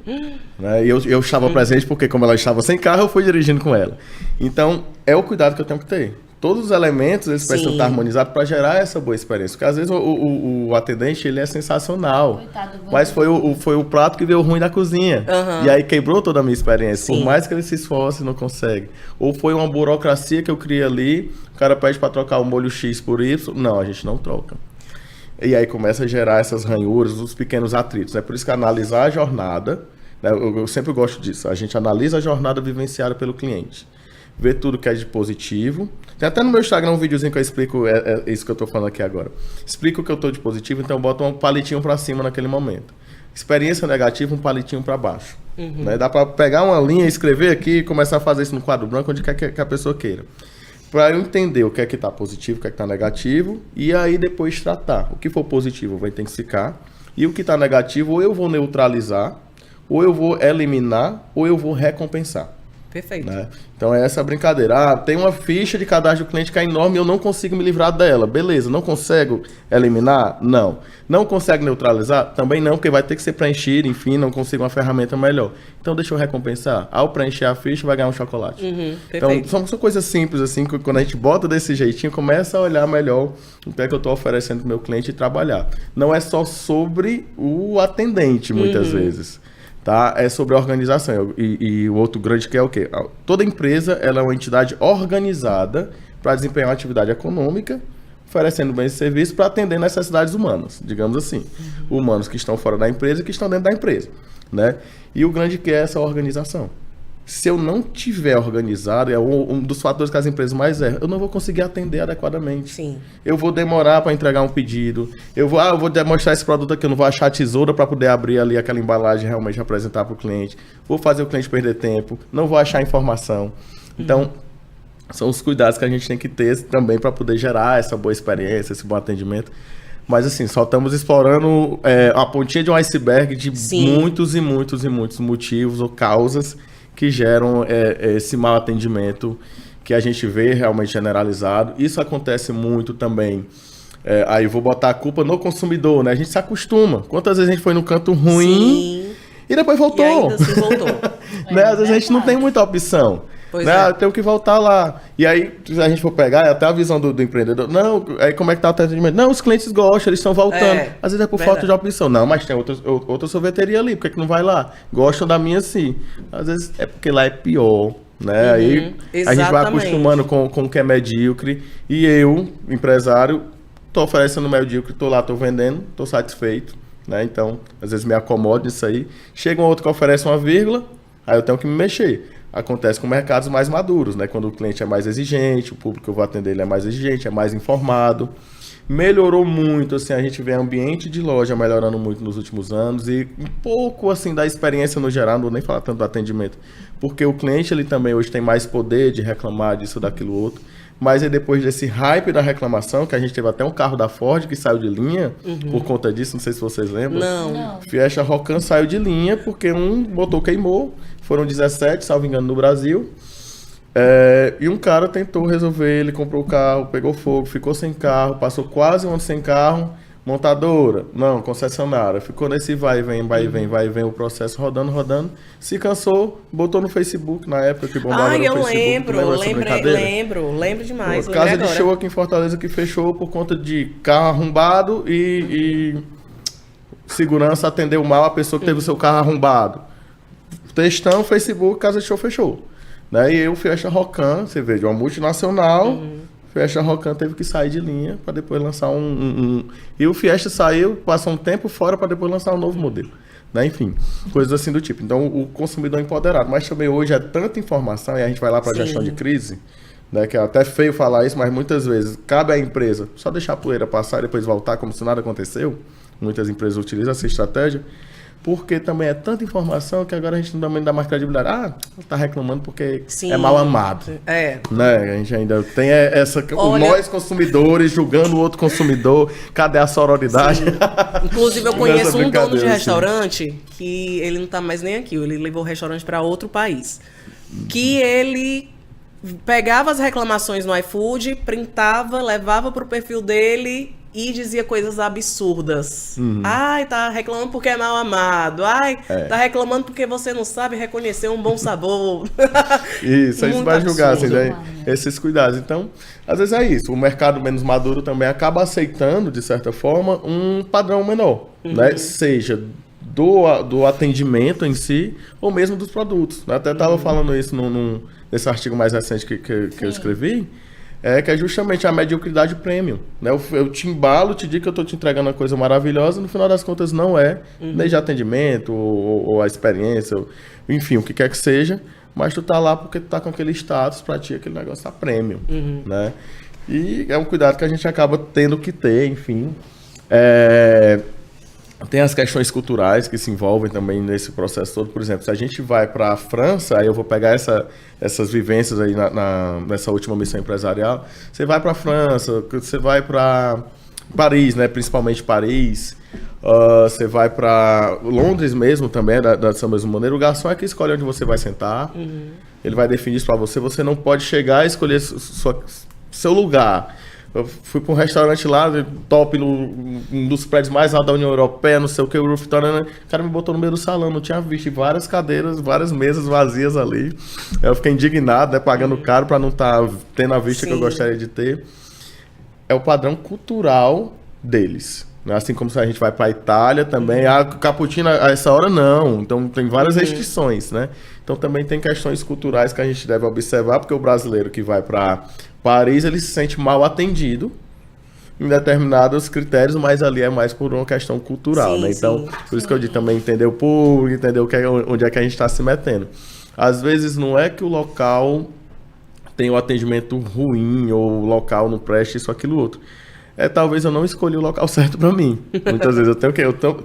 Né? E eu estava presente porque, como ela estava sem carro, eu fui dirigindo com ela. Então, é o cuidado que eu tenho que ter. Todos os elementos, eles precisam estar harmonizados para gerar essa boa experiência. Porque, às vezes, o atendente, ele é sensacional. Coitado do Mas foi o prato que veio ruim da cozinha. E aí quebrou toda a minha experiência. Sim. Por mais que ele se esforce, não consegue. Ou foi uma burocracia que eu criei ali, o cara pede para trocar o molho X por Y. Não, a gente não troca. E aí começa a gerar essas ranhuras, os pequenos atritos. É por isso que analisar a jornada, né, eu sempre gosto disso, a gente analisa a jornada vivenciada pelo cliente. Vê tudo que é de positivo. Tem até no meu Instagram um videozinho que eu explico isso que eu tô falando aqui agora. Explico o que eu tô de positivo, então eu boto um palitinho para cima naquele momento. Experiência negativa, um palitinho para baixo. Né? Dá para pegar uma linha, escrever aqui e começar a fazer isso no quadro branco, onde quer que a pessoa queira. Para eu entender o que é que está positivo, o que é que está negativo, e aí depois tratar. O que for positivo eu vou intensificar, e o que está negativo ou eu vou neutralizar, ou eu vou eliminar, ou eu vou recompensar. Perfeito. Né? Então é essa brincadeira. Tem uma ficha de cadastro do cliente que é enorme e eu não consigo me livrar dela. Beleza, não consigo eliminar? Não. Não consegue neutralizar? Também não, porque vai ter que ser preenchido, enfim, não consigo uma ferramenta melhor. Então deixa eu recompensar. Ao preencher a ficha, vai ganhar um chocolate. Então perfeito. são coisas simples, assim, que quando a gente bota desse jeitinho, começa a olhar melhor o que é que eu estou oferecendo para o meu cliente e trabalhar. Não é só sobre o atendente, muitas vezes. Tá? É sobre a organização. E o outro grande que é o quê? Toda empresa ela é uma entidade organizada para desempenhar uma atividade econômica, oferecendo bens e serviços para atender necessidades humanas, digamos assim. Humanos que estão fora da empresa e que estão dentro da empresa. Né? E o grande que é essa organização. Se eu não tiver organizado, é um dos fatores que as empresas mais erram, eu não vou conseguir atender adequadamente. Sim. Eu vou demorar para entregar um pedido. Eu vou demonstrar esse produto aqui, eu não vou achar a tesoura para poder abrir ali aquela embalagem e realmente apresentar para o cliente. Vou fazer o cliente perder tempo. Não vou achar informação. Então, são os cuidados que a gente tem que ter também para poder gerar essa boa experiência, esse bom atendimento. Mas assim, só estamos explorando a pontinha de um iceberg de muitos e muitos e muitos motivos ou causas que geram esse mau atendimento que a gente vê realmente generalizado. Isso acontece muito também. Aí eu vou botar a culpa no consumidor, né? A gente se acostuma. Quantas vezes a gente foi no canto ruim e depois voltou? E ainda assim voltou. Né? Às vezes a gente não tem muita opção. Pois né? é. Tem que voltar lá. E aí, se a gente for pegar, até a visão do empreendedor. Não, aí como é que tá o atendimento? Não, os clientes gostam, eles estão voltando. Às vezes é por falta de opção. Não, mas tem outra sorveteria ali, por que não vai lá? Gostam da minha sim. Às vezes é porque lá é pior. Né? Aí a gente vai acostumando com o que é medíocre. E eu, empresário, tô oferecendo medíocre, tô lá, tô vendendo, tô satisfeito. Né? Então, às vezes me acomodo nisso aí. Chega um outro que oferece uma vírgula, aí eu tenho que me mexer. Acontece com mercados mais maduros, né? Quando o cliente é mais exigente, o público que eu vou atender ele é mais exigente, é mais informado. Melhorou muito, assim, a gente vê ambiente de loja melhorando muito nos últimos anos e um pouco, assim, da experiência no geral, não vou nem falar tanto do atendimento, porque o cliente, ele também hoje tem mais poder de reclamar disso, daquilo, outro. Mas aí depois desse hype da reclamação, que a gente teve até um carro da Ford que saiu de linha por conta disso, não sei se vocês lembram. Não. Fiesta Rocan saiu de linha porque um motor queimou, foram 17, salvo engano, no Brasil. E um cara tentou resolver, ele comprou o carro, pegou fogo, ficou sem carro, passou quase um ano sem carro, montadora, não, concessionária, ficou nesse vai e vem, o processo rodando, se cansou, botou no Facebook na época que bombava no Facebook. Lembro demais. Casa de show aqui em Fortaleza que fechou por conta de carro arrombado e segurança atendeu mal a pessoa que teve o seu carro arrombado. Textão, Facebook, casa de show fechou. Né? E eu, Fiesta Rocan, você vê, de uma multinacional, Fiesta Rocan teve que sair de linha para depois lançar E o Fiesta saiu, passou um tempo fora para depois lançar um novo modelo. Né? Enfim, coisas assim do tipo. Então, o consumidor é empoderado. Mas também hoje é tanta informação, e a gente vai lá para a gestão de crise, né? Que é até feio falar isso, mas muitas vezes cabe à empresa só deixar a poeira passar e depois voltar como se nada aconteceu. Muitas empresas utilizam essa estratégia. Porque também é tanta informação que agora a gente também dá mais credibilidade. Ah, tá reclamando porque é mal amado. Né? A gente ainda tem nós consumidores julgando o outro consumidor. Cadê a sororidade? Inclusive, eu conheço um dono de restaurante que ele não tá mais nem aqui. Ele levou o restaurante para outro país. Que ele pegava as reclamações no iFood, printava, levava pro perfil dele e dizia coisas absurdas. Ai, tá reclamando porque é mal amado. Ai, tá reclamando porque você não sabe reconhecer um bom sabor. Isso, aí você vai julgar, assim, né? Esses cuidados. Então, às vezes é isso. O mercado menos maduro também acaba aceitando, de certa forma, um padrão menor. Né? Seja do atendimento em si, ou mesmo dos produtos. Eu até estava falando isso nesse artigo mais recente que eu escrevi, que é justamente a mediocridade premium. Né? Eu te embalo, te digo que eu estou te entregando uma coisa maravilhosa, no final das contas não é, nem de atendimento, ou a experiência, enfim, o que quer que seja, mas tu tá lá porque tu tá com aquele status, pra ti aquele negócio tá premium. Né? E é um cuidado que a gente acaba tendo que ter, enfim. Tem as questões culturais que se envolvem também nesse processo todo. Por exemplo, se a gente vai para a França, aí eu vou pegar essas vivências aí nessa última missão empresarial. Você vai para a França, você vai para Paris, né? Principalmente Paris. Você vai para Londres mesmo também, dessa mesma maneira. O garçom é que escolhe onde você vai sentar. Ele vai definir isso para você. Você não pode chegar e escolher seu lugar. Eu fui para um restaurante lá, top, um dos prédios mais altos da União Europeia, não sei o que, o rooftop, o cara me botou no meio do salão, não tinha visto, várias cadeiras, várias mesas vazias ali. Eu fiquei indignado, né, pagando caro para não estar tendo a vista que eu gostaria de ter. É o padrão cultural deles. Né? Assim como se a gente vai para a Itália também, cappuccino a essa hora não, então tem várias restrições, né? Então também tem questões culturais que a gente deve observar, porque o brasileiro que vai para Paris, ele se sente mal atendido em determinados critérios, mas ali é mais por uma questão cultural, né? Então, por isso que eu digo também entender o público, entender onde é que a gente está se metendo. Às vezes não é que o local tem um atendimento ruim, ou o local não presta isso, aquilo, outro. Talvez eu não escolhi o local certo para mim. Muitas vezes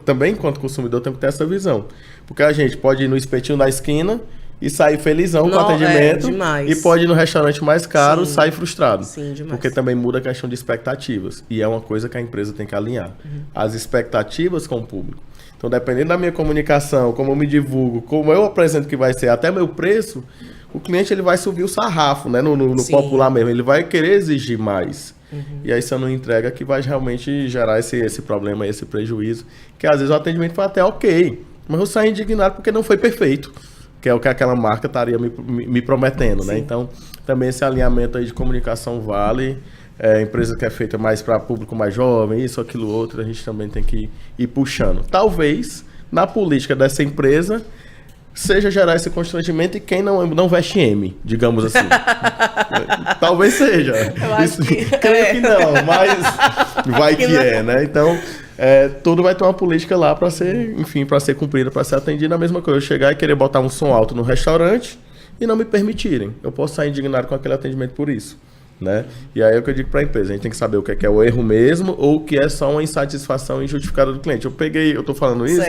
também, enquanto consumidor, tenho que ter essa visão. Porque a gente pode ir no espetinho da esquina e sair felizão com o atendimento, e pode ir no restaurante mais caro e sair frustrado. Porque também muda a questão de expectativas. E é uma coisa que a empresa tem que alinhar. As expectativas com o público. Então, dependendo da minha comunicação, como eu me divulgo, como eu apresento que vai ser, até meu preço, o cliente ele vai subir o sarrafo, né? No popular mesmo. Ele vai querer exigir mais. E aí, se eu não entrega, que vai realmente gerar esse problema, esse prejuízo. Que às vezes o atendimento foi até ok, mas eu saí indignado porque não foi perfeito. Que é o que aquela marca estaria me prometendo, né? Então, também esse alinhamento aí de comunicação vale. Empresa que é feita mais para público mais jovem, isso, aquilo, outro, a gente também tem que ir puxando. Talvez, na política dessa empresa, seja gerar esse constrangimento e quem não veste M, digamos assim. Talvez seja. Creio que não, mas vai que é, né? Então, tudo vai ter uma política lá para ser, enfim, para ser cumprida, para ser atendida. A mesma coisa, eu chegar e querer botar um som alto no restaurante e não me permitirem. Eu posso sair indignado com aquele atendimento por isso. Né? E aí é o que eu digo para a empresa, a gente tem que saber o que é o erro mesmo ou o que é só uma insatisfação injustificada do cliente. Eu tô falando isso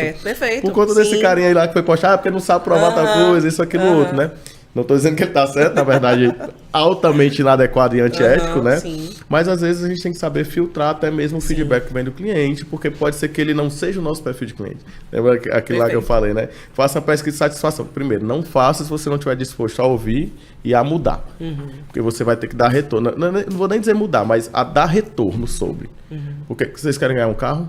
por conta desse carinha aí lá que foi postar, porque não sabe provar tal coisa, isso, aquilo, outro, né? Não tô dizendo que ele tá certo, na verdade, altamente inadequado e antiético, né? Mas às vezes a gente tem que saber filtrar até mesmo o feedback que vem do cliente, porque pode ser que ele não seja o nosso perfil de cliente. Lembra aquilo lá que eu falei, né? Faça uma pesquisa de satisfação. Primeiro, não faça se você não estiver disposto a ouvir e a mudar. Porque você vai ter que dar retorno. Não vou nem dizer mudar, mas a dar retorno sobre. Porque vocês querem ganhar um carro?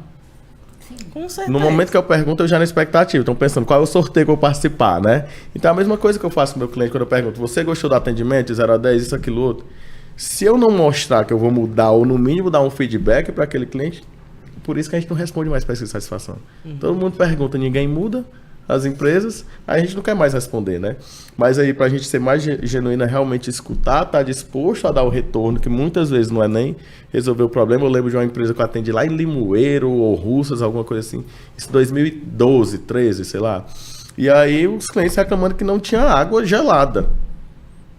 Com certeza. No momento que eu pergunto, eu já na expectativa. Estão pensando, qual é o sorteio que eu vou participar, né? Então, a mesma coisa que eu faço com o meu cliente quando eu pergunto, você gostou do atendimento de 0 a 10, isso, aquilo, outro? Se eu não mostrar que eu vou mudar, ou no mínimo dar um feedback para aquele cliente, por isso que a gente não responde mais pesquisa de satisfação. Todo mundo pergunta, ninguém muda. as empresas, a gente não quer mais responder, né? Mas aí, pra gente ser mais genuína, realmente escutar, tá disposto a dar o retorno, que muitas vezes não é nem resolver o problema. Eu lembro de uma empresa que eu atendi lá em Limoeiro ou Russas, alguma coisa assim, isso em 2012, 13, sei lá. E aí os clientes reclamando que não tinha água gelada.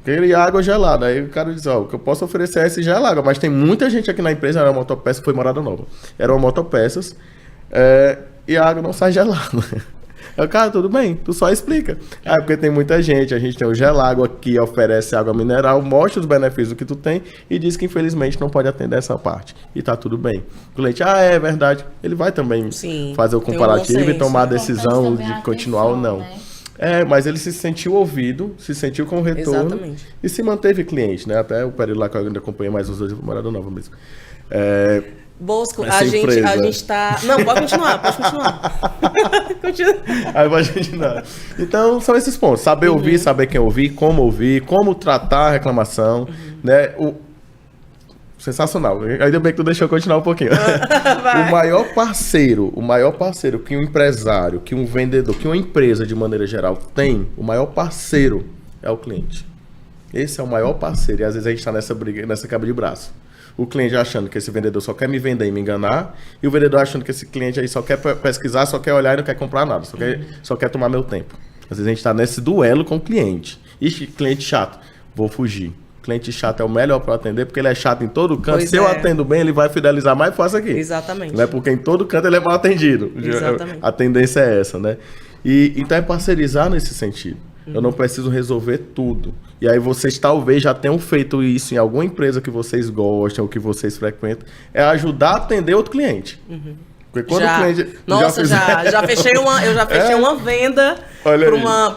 Queria água gelada. Aí o cara diz, ó, o que eu posso oferecer é esse gelado, mas tem muita gente aqui na empresa, era uma motopeça que foi Morada Nova. Eram motopeças e a água não sai gelada. Eu, cara, tudo bem, tu só explica. Porque tem muita gente, a gente tem o Gelágua que oferece água mineral, mostra os benefícios que tu tem e diz que infelizmente não pode atender essa parte. E tá tudo bem. O cliente, é verdade. Ele vai também fazer o comparativo e tomar a decisão de continuar ou não. Né? Mas ele se sentiu ouvido, se sentiu com retorno. Exatamente. E se manteve cliente, né? Até o período lá que eu ainda acompanhei mais uns 2 anos, Morada Nova mesmo. Bosco, a gente tá... Não, pode continuar. Continua. Aí pode continuar. Então, são esses pontos. Saber ouvir, saber quem ouvir, como tratar a reclamação, né? Sensacional. Ainda bem que tu deixou eu continuar um pouquinho. O maior parceiro que um empresário, que um vendedor, que uma empresa de maneira geral tem, o maior parceiro é o cliente. Esse é o maior parceiro. E às vezes a gente tá nessa briga, nessa quebra de braço. O cliente achando que esse vendedor só quer me vender e me enganar, e o vendedor achando que esse cliente aí só quer pesquisar, só quer olhar e não quer comprar nada, só quer tomar meu tempo. Às vezes a gente está nesse duelo com o cliente. Ixi, cliente chato, vou fugir. Cliente chato é o melhor para atender, porque ele é chato em todo canto. Se eu atendo bem, ele vai fidelizar mais fácil aqui. Exatamente. Não é porque em todo canto ele é mal atendido. Exatamente. A tendência é essa, né? Então é parcerizar nesse sentido. Eu não preciso resolver tudo. E aí vocês talvez já tenham feito isso em alguma empresa que vocês gostam ou que vocês frequentam. É ajudar a atender outro cliente. Porque quando o cliente... Nossa, já fechei uma venda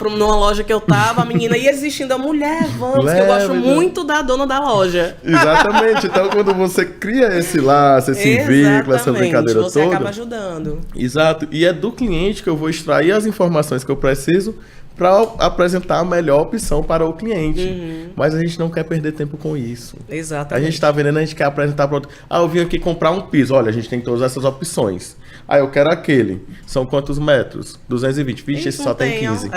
numa loja que eu tava, a menina ia existindo, a mulher, vamos, que eu gosto muito da dona da loja. Exatamente. Então, quando você cria esse laço, esse vínculo, essa brincadeira toda... você acaba ajudando. Exato. E é do cliente que eu vou extrair as informações que eu preciso para apresentar a melhor opção para o cliente. Mas a gente não quer perder tempo com isso. Exatamente. A gente está vendendo, a gente quer apresentar para outro. Eu vim aqui comprar um piso. Olha, a gente tem todas essas opções. Eu quero aquele. São quantos metros? 220. Vixe, esse só tem 15.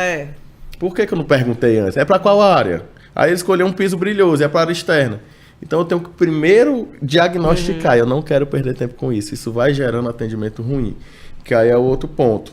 Por que eu não perguntei antes? É para qual área? Aí ele escolheu um piso brilhoso, é para a área externa. Então eu tenho que primeiro diagnosticar. Eu não quero perder tempo com isso. Isso vai gerando atendimento ruim. Que aí é o outro ponto.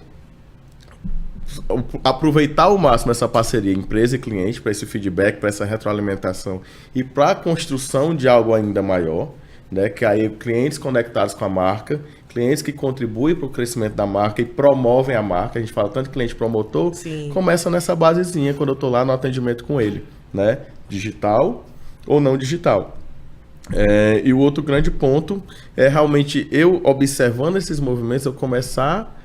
Aproveitar ao máximo essa parceria empresa e cliente para esse feedback, para essa retroalimentação e para a construção de algo ainda maior, né? Que aí clientes conectados com a marca, clientes que contribuem para o crescimento da marca e promovem a marca. A gente fala tanto cliente promotor, começa nessa basezinha quando eu estou lá no atendimento com ele, né? Digital ou não digital. E o outro grande ponto é realmente eu observando esses movimentos, eu começar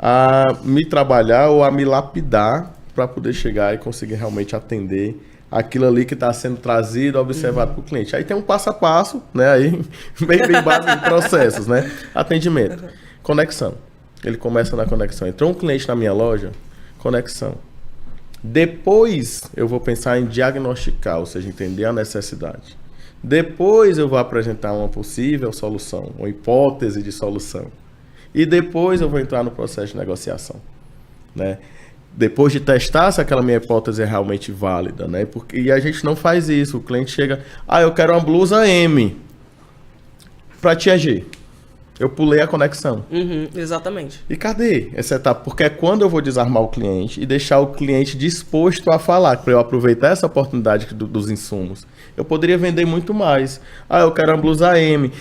a me trabalhar ou a me lapidar para poder chegar e conseguir realmente atender aquilo ali que está sendo trazido, observado para o cliente. Aí tem um passo a passo, né? Aí bem básico de processos, né? Atendimento. Conexão. Ele começa na conexão. Entrou um cliente na minha loja, conexão. Depois eu vou pensar em diagnosticar, ou seja, entender a necessidade. Depois eu vou apresentar uma possível solução, uma hipótese de solução. E depois eu vou entrar no processo de negociação, né? Depois de testar se aquela minha hipótese é realmente válida, né? E a gente não faz isso. O cliente chega, eu quero uma blusa M para tia G. Eu pulei a conexão. Exatamente. E cadê essa etapa? Porque é quando eu vou desarmar o cliente e deixar o cliente disposto a falar, para eu aproveitar essa oportunidade dos insumos. Eu poderia vender muito mais. Eu quero uma blusa M.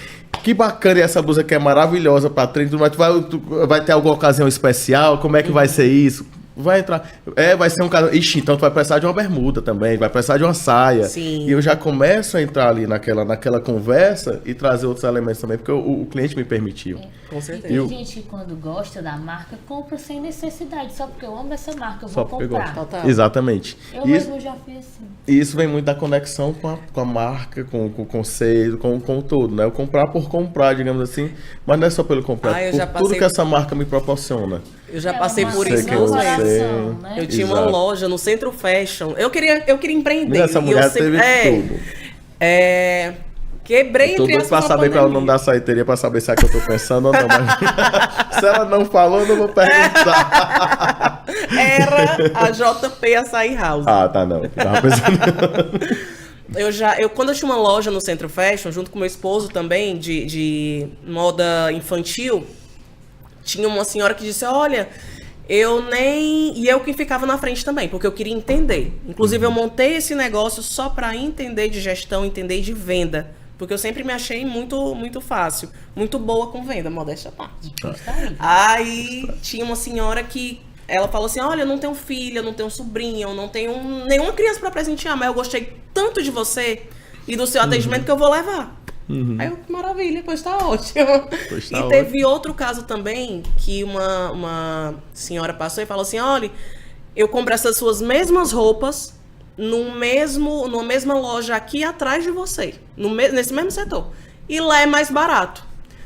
Que bacana, e essa blusa que é maravilhosa para treino, mas tu vai ter alguma ocasião especial? Como é que vai ser isso? Vai entrar. Vai ser um caso. Ixi, então tu vai precisar de uma bermuda também, vai precisar de uma saia. Sim. E eu já começo a entrar ali naquela conversa e trazer outros elementos também, porque o cliente me permitiu. Com certeza. Tem gente que quando gosta da marca, compra sem necessidide, só porque eu amo essa marca, eu vou comprar. Total. Exatamente. Eu mesmo já fiz assim. E isso vem muito da conexão com a marca, com o conceito, com o todo, né? Eu comprar por comprar, digamos assim, mas não é só pelo comprar, por tudo que essa marca me proporciona. Eu já passei por isso duas vezes. Né? Eu tinha uma loja no Centro Fashion. Eu queria empreender. Essa mulher teve tudo. Quebrei Tô entre doido as pra saber qual é o nome da saiteria, pra saber se é que eu tô pensando ou não. Mas se ela não falou, eu não vou perguntar. Era a JP Açaí House. Ah, tá, não. Tava pensando. Quando eu tinha uma loja no Centro Fashion, junto com meu esposo também, de moda infantil, tinha uma senhora que disse, olha, e eu que ficava na frente também, porque eu queria entender. Inclusive, eu montei esse negócio só para entender de gestão, entender de venda. Porque eu sempre me achei muito, muito fácil, muito boa com venda, modéstia à parte. Aí tinha uma senhora que ela falou assim, olha, eu não tenho filha, eu não tenho sobrinha, eu não tenho nenhuma criança para presentear, mas eu gostei tanto de você e do seu atendimento que eu vou levar. Aí eu, maravilha, pois tá ótimo. E teve outro caso também, que uma senhora passou e falou assim, olha, eu compro essas suas mesmas roupas numa mesma loja aqui atrás de você, nesse mesmo setor. E lá é mais barato.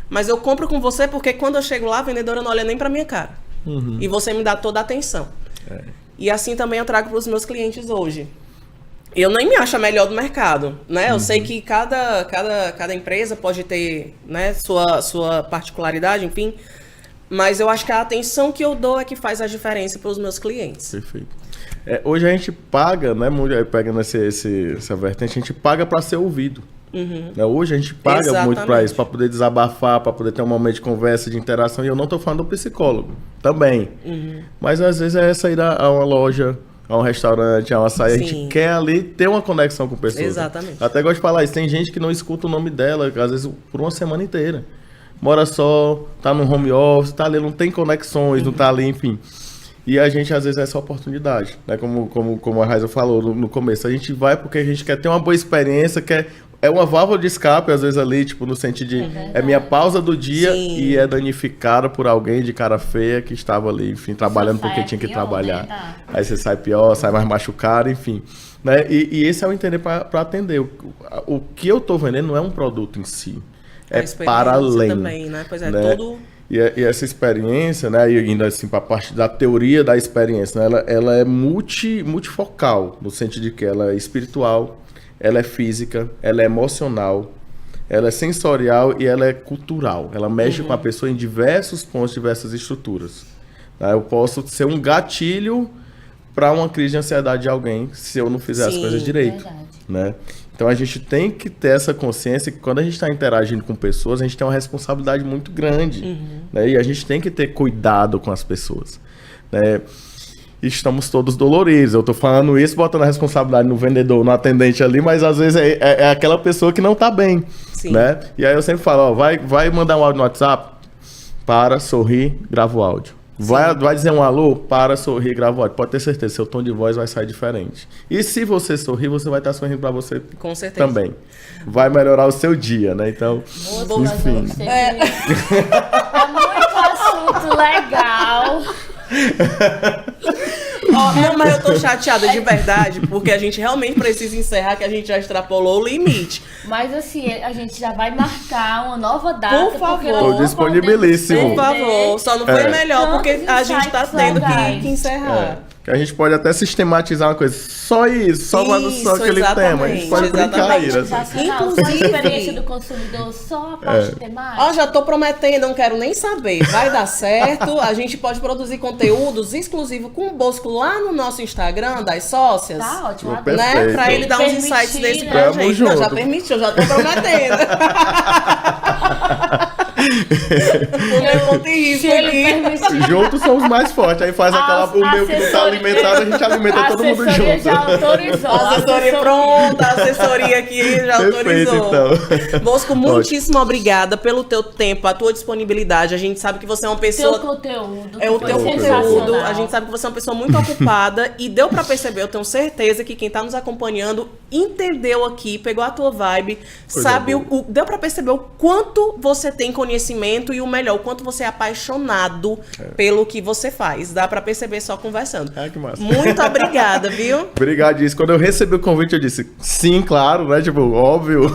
Mas eu compro com você porque quando eu chego lá, a vendedora não olha nem pra minha cara. E você me dá toda a atenção. E assim também eu trago para os meus clientes hoje. Eu nem me acho a melhor do mercado, né? Eu sei que cada empresa pode ter, né, sua particularidade, enfim. Mas eu acho que a atenção que eu dou é que faz a diferença para os meus clientes. Perfeito. Hoje a gente paga, né? Pegando essa vertente, a gente paga para ser ouvido. Né? Hoje a gente paga muito para isso, para poder desabafar, para poder ter um momento de conversa, de interação. E eu não estou falando do psicólogo também. Mas às vezes é sair a uma loja, a um restaurante, a uma açaí. A gente quer ali ter uma conexão com pessoas. Exatamente. Até gosto de falar isso. Tem gente que não escuta o nome dela, às vezes por uma semana inteira. Mora só, tá no home office, tá ali, não tem conexões, não tá ali, enfim. E a gente, às vezes, é essa oportunidade, né? Como a Raiza falou no começo. A gente vai porque a gente quer ter uma boa experiência, é uma válvula de escape, às vezes, ali, tipo, no sentido de... É minha pausa do dia e é danificada por alguém de cara feia que estava ali, enfim, trabalhando porque tinha que trabalhar. Né? Aí você sai pior, sai mais machucado, enfim. Né? E esse é o entender para atender. O que eu tô vendendo não é um produto em si. É para além. Também, né? Pois é, né? todo... E essa experiência, né, e indo assim para a parte da teoria da experiência, né, ela é multifocal, no sentido de que ela é espiritual, ela é física, ela é emocional, ela é sensorial e ela é cultural. Ela mexe com a pessoa em diversos pontos, diversas estruturas. Né? Eu posso ser um gatilho para uma crise de ansiedade de alguém se eu não fizer as coisas direito. Né? Então a gente tem que ter essa consciência que quando a gente está interagindo com pessoas, a gente tem uma responsabilidade muito grande. Né? E a gente tem que ter cuidado com as pessoas. Né? Estamos todos doloridos. Eu estou falando isso, botando a responsabilidade no vendedor, no atendente ali, mas às vezes é aquela pessoa que não está bem. Né? E aí eu sempre falo, ó, vai mandar um áudio no WhatsApp, para, sorrir, grava o áudio. Vai dizer um alô, para, sorrir, grava o áudio. Pode ter certeza, seu tom de voz vai sair diferente. E se você sorrir, você vai estar sorrindo para você com certeza. Também. Vai melhorar o seu dia, né? Então, enfim. É muito assunto legal. Não, mas eu tô chateada de verdade, porque a gente realmente precisa encerrar, que a gente já extrapolou o limite. Mas assim, a gente já vai marcar uma nova data. Por favor. Tô disponibilíssimo. Por favor. Só não foi melhor, porque a gente tá tendo que encerrar. Que a gente pode até sistematizar uma coisa. Só isso, só aquele tema. A gente pode brincar aí. Inclusive, a experiência do consumidor, só a parte temática. Já tô prometendo, não quero nem saber. Vai dar certo. A gente pode produzir conteúdos exclusivos com o Bosco lá no nosso Instagram das sócias. Tá ótimo. Né? Pra ele dar uns insights desse pra gente. Não, já permitiu, já tô prometendo. Juntos somos mais fortes. Aí faz o meu que não tá alimentado, a gente alimenta todo mundo junto. Já autorizou. Assessoria pronta, a assessoria aqui já autorizou. Então. Bosco, muitíssimo obrigada pelo teu tempo, a tua disponibilidade. A gente sabe que você é uma pessoa... Teu conteúdo. É o teu conteúdo. A gente sabe que você é uma pessoa muito ocupada e deu pra perceber, eu tenho certeza que quem tá nos acompanhando entendeu aqui, pegou a tua vibe, sabe, deu pra perceber o quanto você tem conhecimento e o melhor, o quanto você é apaixonado pelo que você faz. Dá pra perceber só conversando. Que massa. Muito obrigada, viu? Obrigado, isso. Quando eu recebi o convite, eu disse, sim, claro, né? Tipo, óbvio.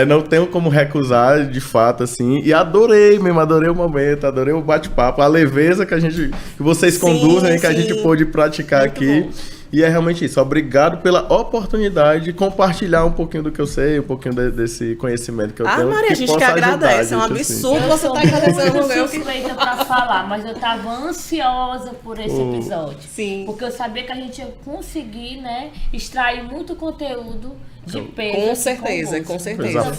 Não tenho como recusar, de fato, assim. E adorei o momento, adorei o bate-papo, a leveza que vocês conduzem, que a gente pôde praticar muito aqui. Bom. E é realmente isso. Obrigado pela oportunidade de compartilhar um pouquinho do que eu sei, um pouquinho desse conhecimento que eu tenho. Maria, a gente que possa ajudar agradece. É um gente, absurdo Eu você sou tá agradecendo muito eu. suspeita pra falar, mas eu tava ansiosa por esse episódio. Sim. Porque eu sabia que a gente ia conseguir, né, extrair muito conteúdo de peso. Com aqui certeza, convosco. com certeza.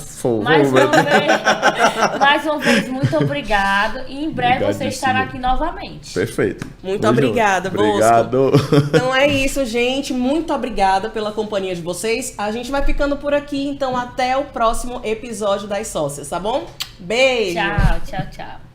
Mais uma vez, muito obrigado. E em breve você Obrigadíssimo. estará aqui novamente. Perfeito. Muito Tamo junto. obrigada, Bosco. Obrigado. Então é isso, gente. Muito obrigada pela companhia de vocês. A gente vai ficando por aqui, então até o próximo episódio das Sócias, tá bom? Beijo! Tchau, tchau, tchau.